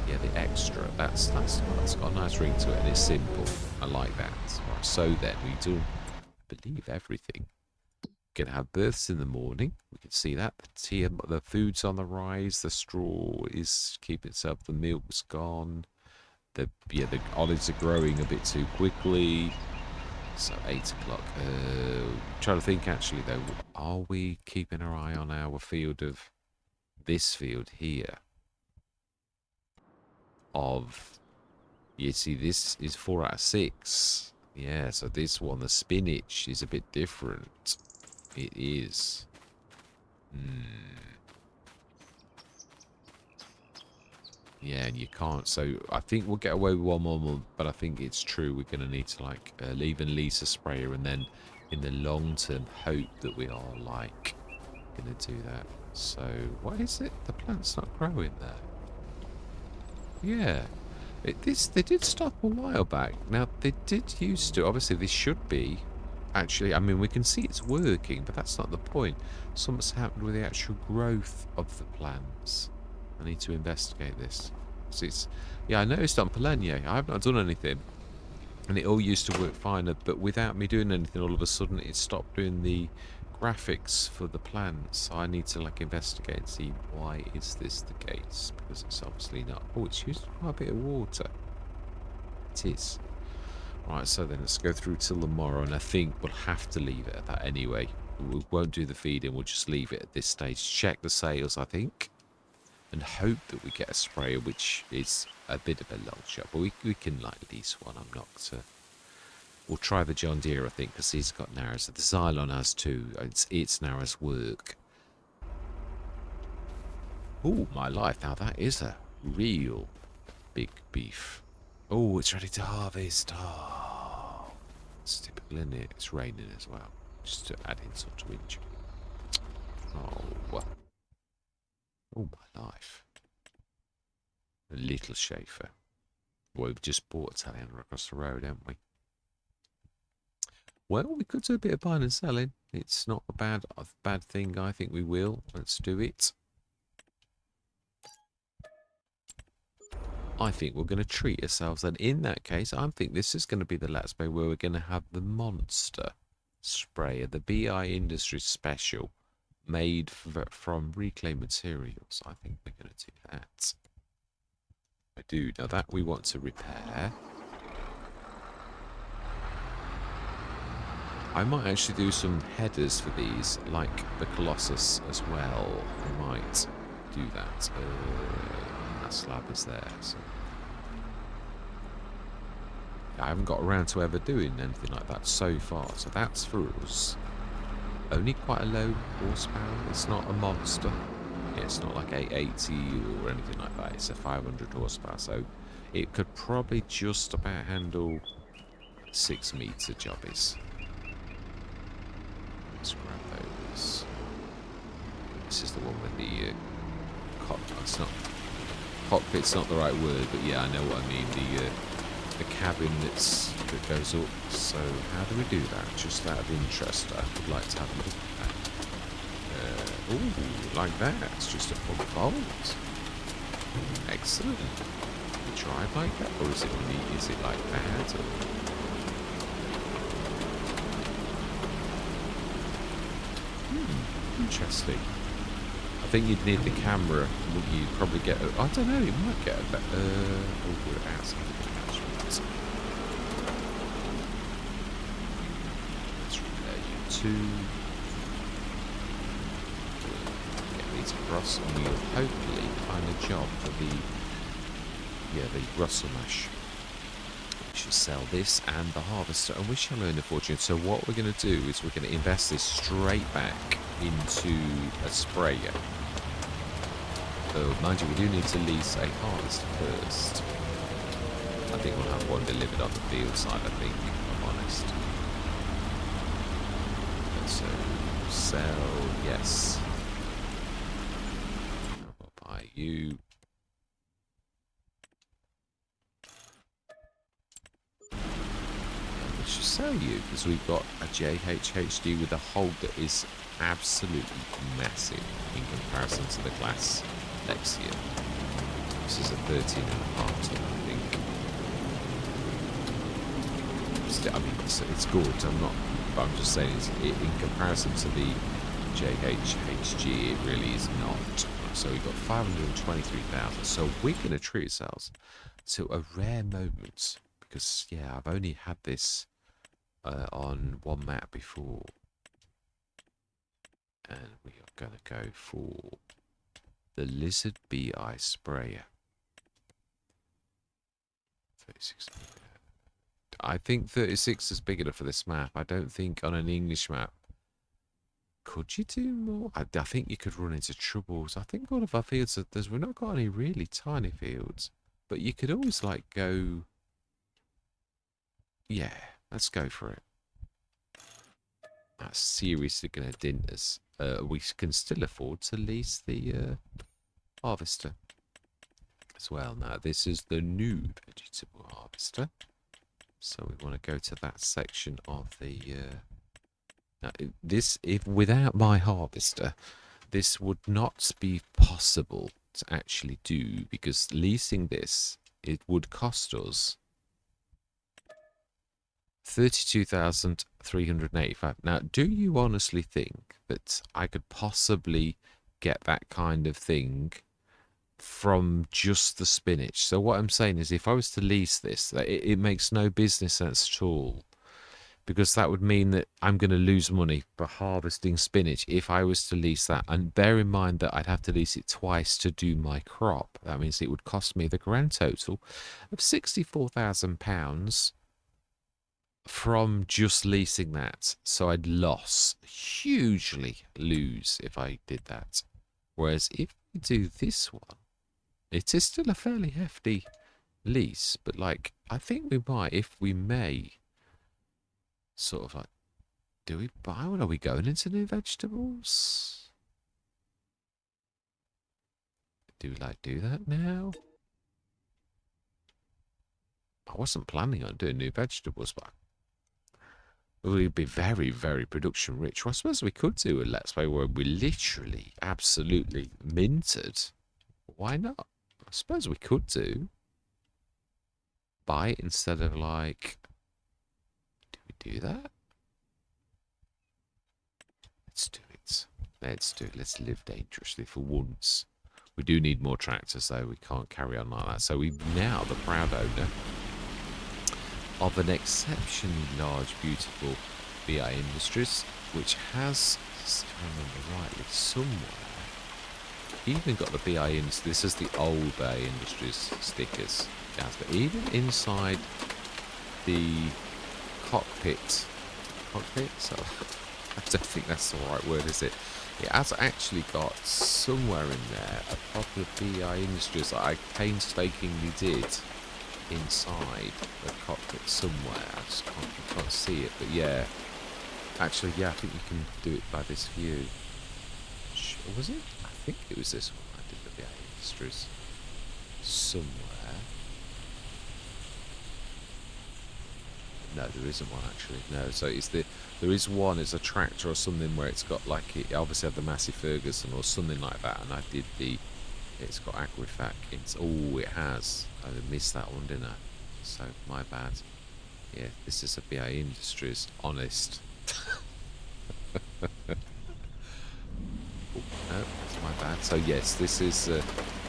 Yeah, the extra. That's got a nice ring to it, and it's simple. I like that. Right, so then we do, I believe, everything. We're gonna have births in the morning. We can see that the tea, the food's on the rise. The straw is keeping itself. The milk's gone. The olives are growing a bit too quickly. So 8 o'clock. Trying to think actually though, are we keeping our eye on our field of this field here? Of, you see, this is 4 out of 6. Yeah, so this one, the spinach, is a bit different. It is. Yeah, and you can't. So I think we'll get away with one more month, but I think it's true. We're going to need to like leave and lease a sprayer, and then in the long term, hope that we are like going to do that. So what is it? The plant's not growing there. Yeah, they did stop a while back. Now they did used to. Obviously, this should be. Actually, I mean, we can see it's working, but that's not the point. Something's happened with the actual growth of the plants. I need to investigate this. So it's, yeah, I noticed on Polenia, I have not done anything, and it all used to work fine, but without me doing anything, all of a sudden it stopped doing the graphics for the plants. So I need to like investigate and see why is this the case, because it's obviously not. Oh, it's used quite a bit of water. It is. Right, so then let's go through till tomorrow, and I think we'll have to leave it at that anyway. We won't do the feeding, we'll just leave it at this stage. Check the sales, I think, and hope that we get a sprayer, which is a bit of a long shot, but we can like lease one. I'm not... we'll try the John Deere, I think, because he's got narrows. The Xylon has too. It's narrows work. Oh, my life. Now that is a real big beef. Oh, it's ready to harvest. Oh, it's typical, isn't it? It's raining as well. Just to add insult to injury. Oh, well. Oh, my life. A little Schaefer. Well, we've just bought Italian across the road, haven't we? Well, we could do a bit of buying and selling. It's not a bad thing. I think we will. Let's do it. I think we're going to treat ourselves, and in that case, I think this is going to be the Let's Play where we're going to have the monster sprayer, the BI Industries Special, made from reclaimed materials. I think we're going to do that. I do. Now that we want to repair. I might actually do some headers for these, like the Colossus as well. I might do that. That slab is there. So I haven't got around to ever doing anything like that so far. So that's for us. Only quite a low horsepower. It's not a monster. Yeah, it's not like 880 or anything like that. It's a 500 horsepower. So it could probably just about handle 6 meter jobbies. Let's grab those. This is the one with the it's not cockpit's not the right word, but yeah, I know what I mean. The cabin that goes up. So how do we do that? Just out of interest, I would like to have a look at that. Oh, like that. It's just a full bolt. Excellent. You drive like that, or is it like that? Or? Interesting. I think you'd need the camera. You'd probably get. I don't know. You might get a better. We're outside the attachment. Let's repair you two. Get these across, and we'll hopefully find a job for the Russell mash. We should sell this and the harvester, and we shall earn a fortune. So what we're going to do is we're going to invest this straight back into a sprayer. So mind you, we do need to lease a harvester first. I think we'll have one delivered on the field side, I think, if I'm honest. Sell, yes. I'll buy you. And we should sell you because we've got a JHHD with a hold that is absolutely massive in comparison to the class next year. This is a 13.5 ton, I think. Still, I mean, it's good. But I'm just saying, in comparison to the JHHG, it really is not. So we've got 523,000. So we're going to treat ourselves to a rare moment because, yeah, I've only had this on one map before, and we are going to go for the Lizard BI sprayer. 36. I think 36 is big enough for this map. I don't think on an English map. Could you do more? I think you could run into troubles. I think all of our fields are, we've not got any really tiny fields. But you could always like go. Yeah, let's go for it. That's seriously going to dint us. We can still afford to lease the harvester as well. Now, this is the new vegetable harvester. So we want to go to that section of the... now, if without my harvester, this would not be possible to actually do, because leasing this, it would cost us 32,385. Now, do you honestly think that I could possibly get that kind of thing from just the spinach? So what I'm saying is, if I was to lease this, it makes no business sense at all, because that would mean that I'm going to lose money for harvesting spinach if I was to lease that. And bear in mind that I'd have to lease it twice to do my crop. That means it would cost me the grand total of £64,000 from just leasing that. So I'd hugely lose if I did that. Whereas if we do this one, it is still a fairly hefty lease, but like, I think we might, if we may, sort of like, do we buy one? Are we going into new vegetables? Do we like do that now? I wasn't planning on doing new vegetables, but we'd be very, very production rich. Well, I suppose we could do a Let's Play where we literally absolutely minted. Why not? I suppose we could buy it instead of like... Do we do that? Let's do it. Let's do it. Let's live dangerously for once. We do need more tractors, though. We can't carry on like that. So we're now the proud owner of an exceptionally large, beautiful BI Industries, which has, if I remember rightly, somewhere even got the BI Industries. This is the old BI Industries stickers. Yes, but even inside the cockpit, so I don't think that's the right word, is it? It has actually got somewhere in there a proper BI Industries that I painstakingly did inside the cockpit somewhere. I just can't see it, but yeah. Actually, yeah, I think you can do it by this view. Was it? I think it was this one I did the BI Industries somewhere. No, there isn't one actually. No, so there is one. It's a tractor or something where it's got like, it obviously had the Massey Ferguson or something like that, and I did it's got Agrifac. It has. I missed that one, didn't I? So my bad. Yeah, this is a BI Industries honest. No, that's my bad. So yes, this is the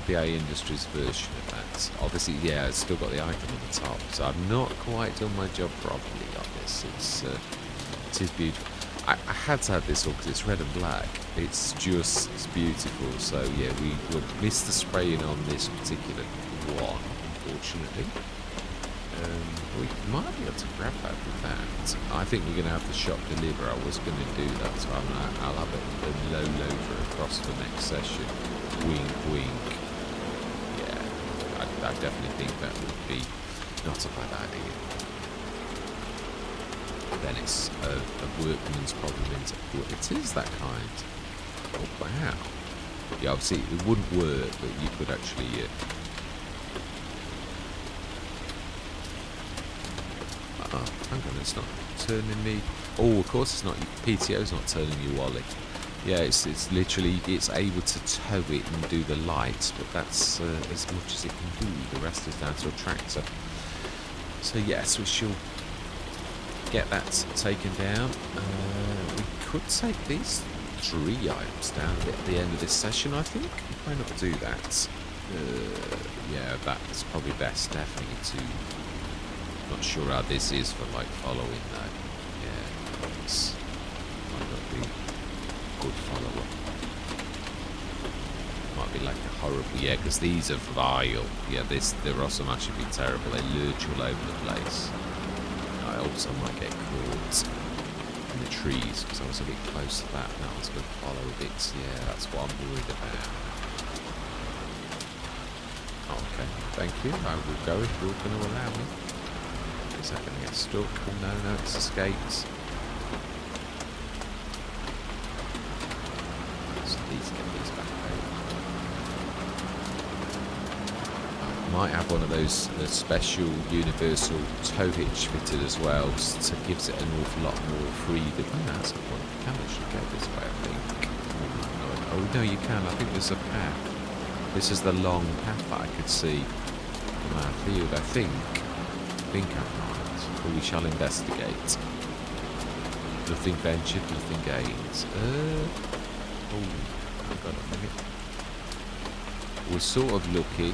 BI Industries version of that. Obviously, yeah, it's still got the icon on the top. So I've not quite done my job properly on this. It is beautiful. I had to have this one because it's red and black. It's beautiful. So yeah, we would miss the spraying on this particular one, unfortunately. We might be able to grab that with that. I think we're going to have the shop deliver. I was going to do that, so I'll have a low loader across the next session. Wink, wink. Yeah, I definitely think that would be not a bad idea. then it's a workman's problem, isn't it? Well, it is that kind. Oh, wow. Yeah, obviously it wouldn't work, but you could actually... oh, hang on, it's not turning me... oh, of course it's not. PTO's not turning you, Wally. Yeah, it's literally, it's able to tow it and do the lights, but that's as much as it can do. The rest is down to a tractor. So yes, we shall get that taken down. We could take these 3 items down at the end of this session, I think. Why not do that? Yeah, that's probably best, definitely, to... not sure how this is for, like, following, though. Yeah, it's... might not be good follow-up. Might be like a horrible... yeah, because these are vile. Yeah, they're also actually been terrible. They lurch all over the place. I also might get caught in the trees, because I was a bit close to that, and I was going to follow a bit. Yeah, that's what I'm worried about. Okay, thank you. I will go if you're going to allow me. Is that going to get stuck? Oh, no, it's escaped. So these get these back over. I might have one of those special universal tow hitch fitted as well, so it gives it an awful lot more freedom. Oh, that's a point. You can actually go this way, I think. Oh, no, you can. I think there's a path. This is the long path that I could see from our field, I think. I'm right. But we shall investigate. Nothing ventured, nothing gained. Oh, I've got a minute. We're sort of lucky.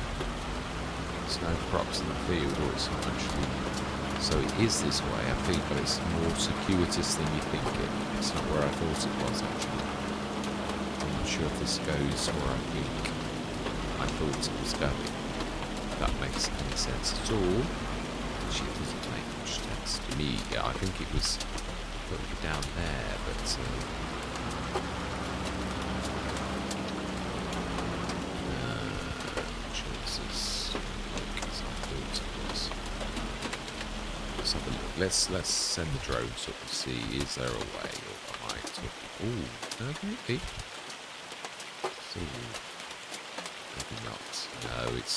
There's no crops in the field, or it's not actually. So it is this way, I think, but it's more circuitous than you think it. It's not where I thought it was, actually. I'm not sure if this goes where I think I thought it was going. If that makes any sense at all. Actually, it doesn't make much sense to me. Yeah, I think it was down there, but choices like as I thought it was. Let's have a look. Let's send the drones up and see, is there a way, or am I talking? Ooh, maybe. Maybe not. No, it's...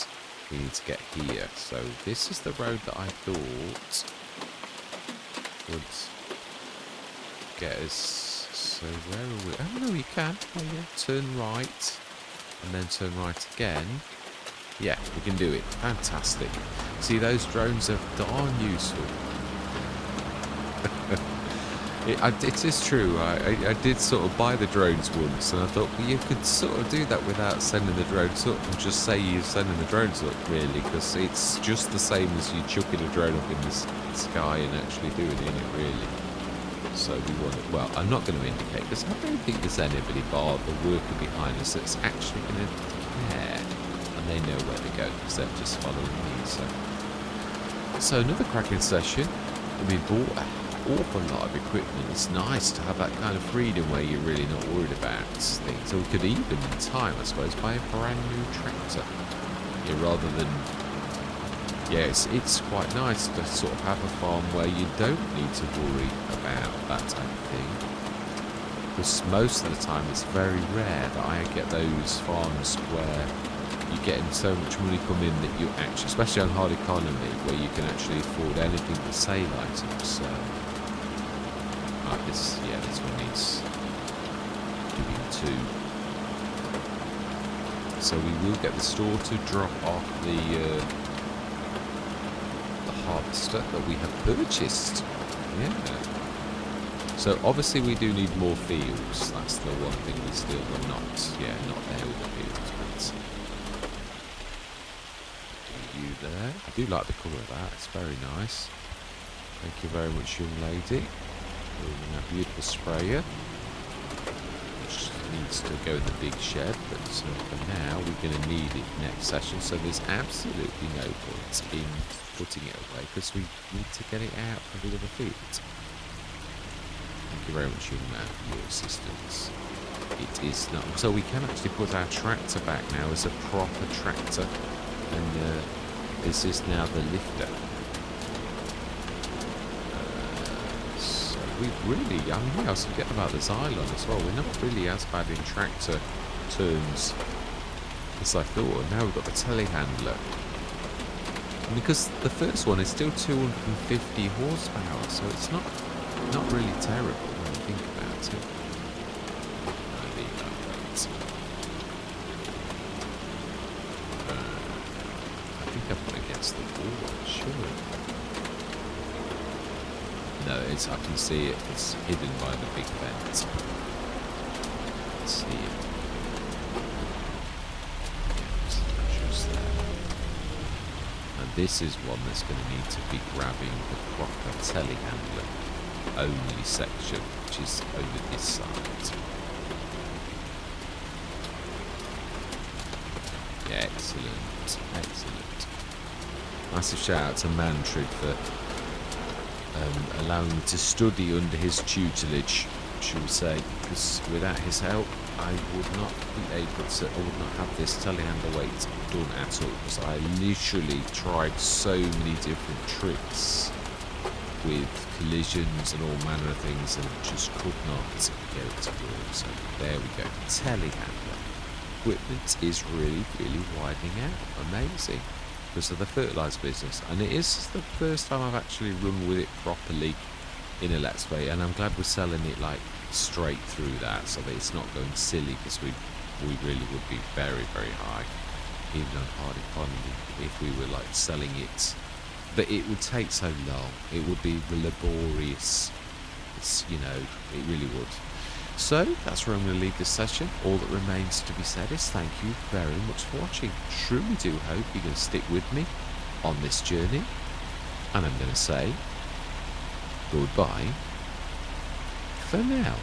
we need to get here. So this is the road that I thought would get us. So where are we? Oh no, you can. Oh yeah. Turn right and then turn right again. Yeah, we can do it. Fantastic. See, those drones are darn useful. It is true. I did sort of buy the drones once, and I thought, well, you could sort of do that without sending the drones up, and just say you're sending the drones up, really, because it's just the same as you chucking a drone up in the sky and actually doing it, really. So we want it. Well, I'm not going to indicate, because I don't think there's anybody bar the worker behind us that's actually going to care, and they know where to go, because they're just following me. So another cracking session. We bought awful lot of equipment. It's nice to have that kind of freedom where you're really not worried about things. So we could even, in time, I suppose, buy a brand new tractor. Yeah, rather than... yeah, it's quite nice to sort of have a farm where you don't need to worry about that type of thing. Because most of the time, it's very rare that I get those farms where you're getting so much money come in that you actually, especially on hard economy, where you can actually afford anything but sale items. So, like this, yeah, this one needs doing too. So we will get the store to drop off the harvester that we have purchased. Yeah. So obviously we do need more fields. That's the one thing we still are not there with the fields, but. You there. I do like the colour of that. It's very nice. Thank you very much, young lady. A beautiful sprayer, which needs to go in the big shed, but for now we're going to need it next session, so there's absolutely no point in putting it away because we need to get it out of the other field. Thank you very much, young man, for your assistance. It is not... so we can actually put our tractor back now as a proper tractor, and this is now the lifter. we really, I mean, yeah, I was forgetting about this island as well. We're not really as bad in tractor terms as I thought. And now we've got the telehandler. And because the first one is still 250 horsepower, so it's not really terrible when you think about it. I leave that weight. I think I've got against the wall, sure. No, I can see it. It's hidden by the big vent. Let's see it. Just there. And this is one that's going to need to be grabbing the proper telehandler only section, which is over this side. Yeah, excellent, excellent. Massive shout out to Mantrid for allowing me to study under his tutelage, should we say, because without his help I would not have this telehandler weight done at all, because I literally tried so many different tricks with collisions and all manner of things and just could not get it to work. So there we go, telehandler. Equipment is really widening out. Amazing. Because of the fertiliser business, and it is the first time I've actually run with it properly in a Let's Play, and I'm glad we're selling it like straight through that, so that it's not going silly, because we really would be very high, even on hard economy, if we were like selling it. But it would take so long, it would be laborious, it really would. So that's where I'm going to leave this session. All that remains to be said is thank you very much for watching. Truly do hope you're going to stick with me on this journey. And I'm going to say goodbye for now.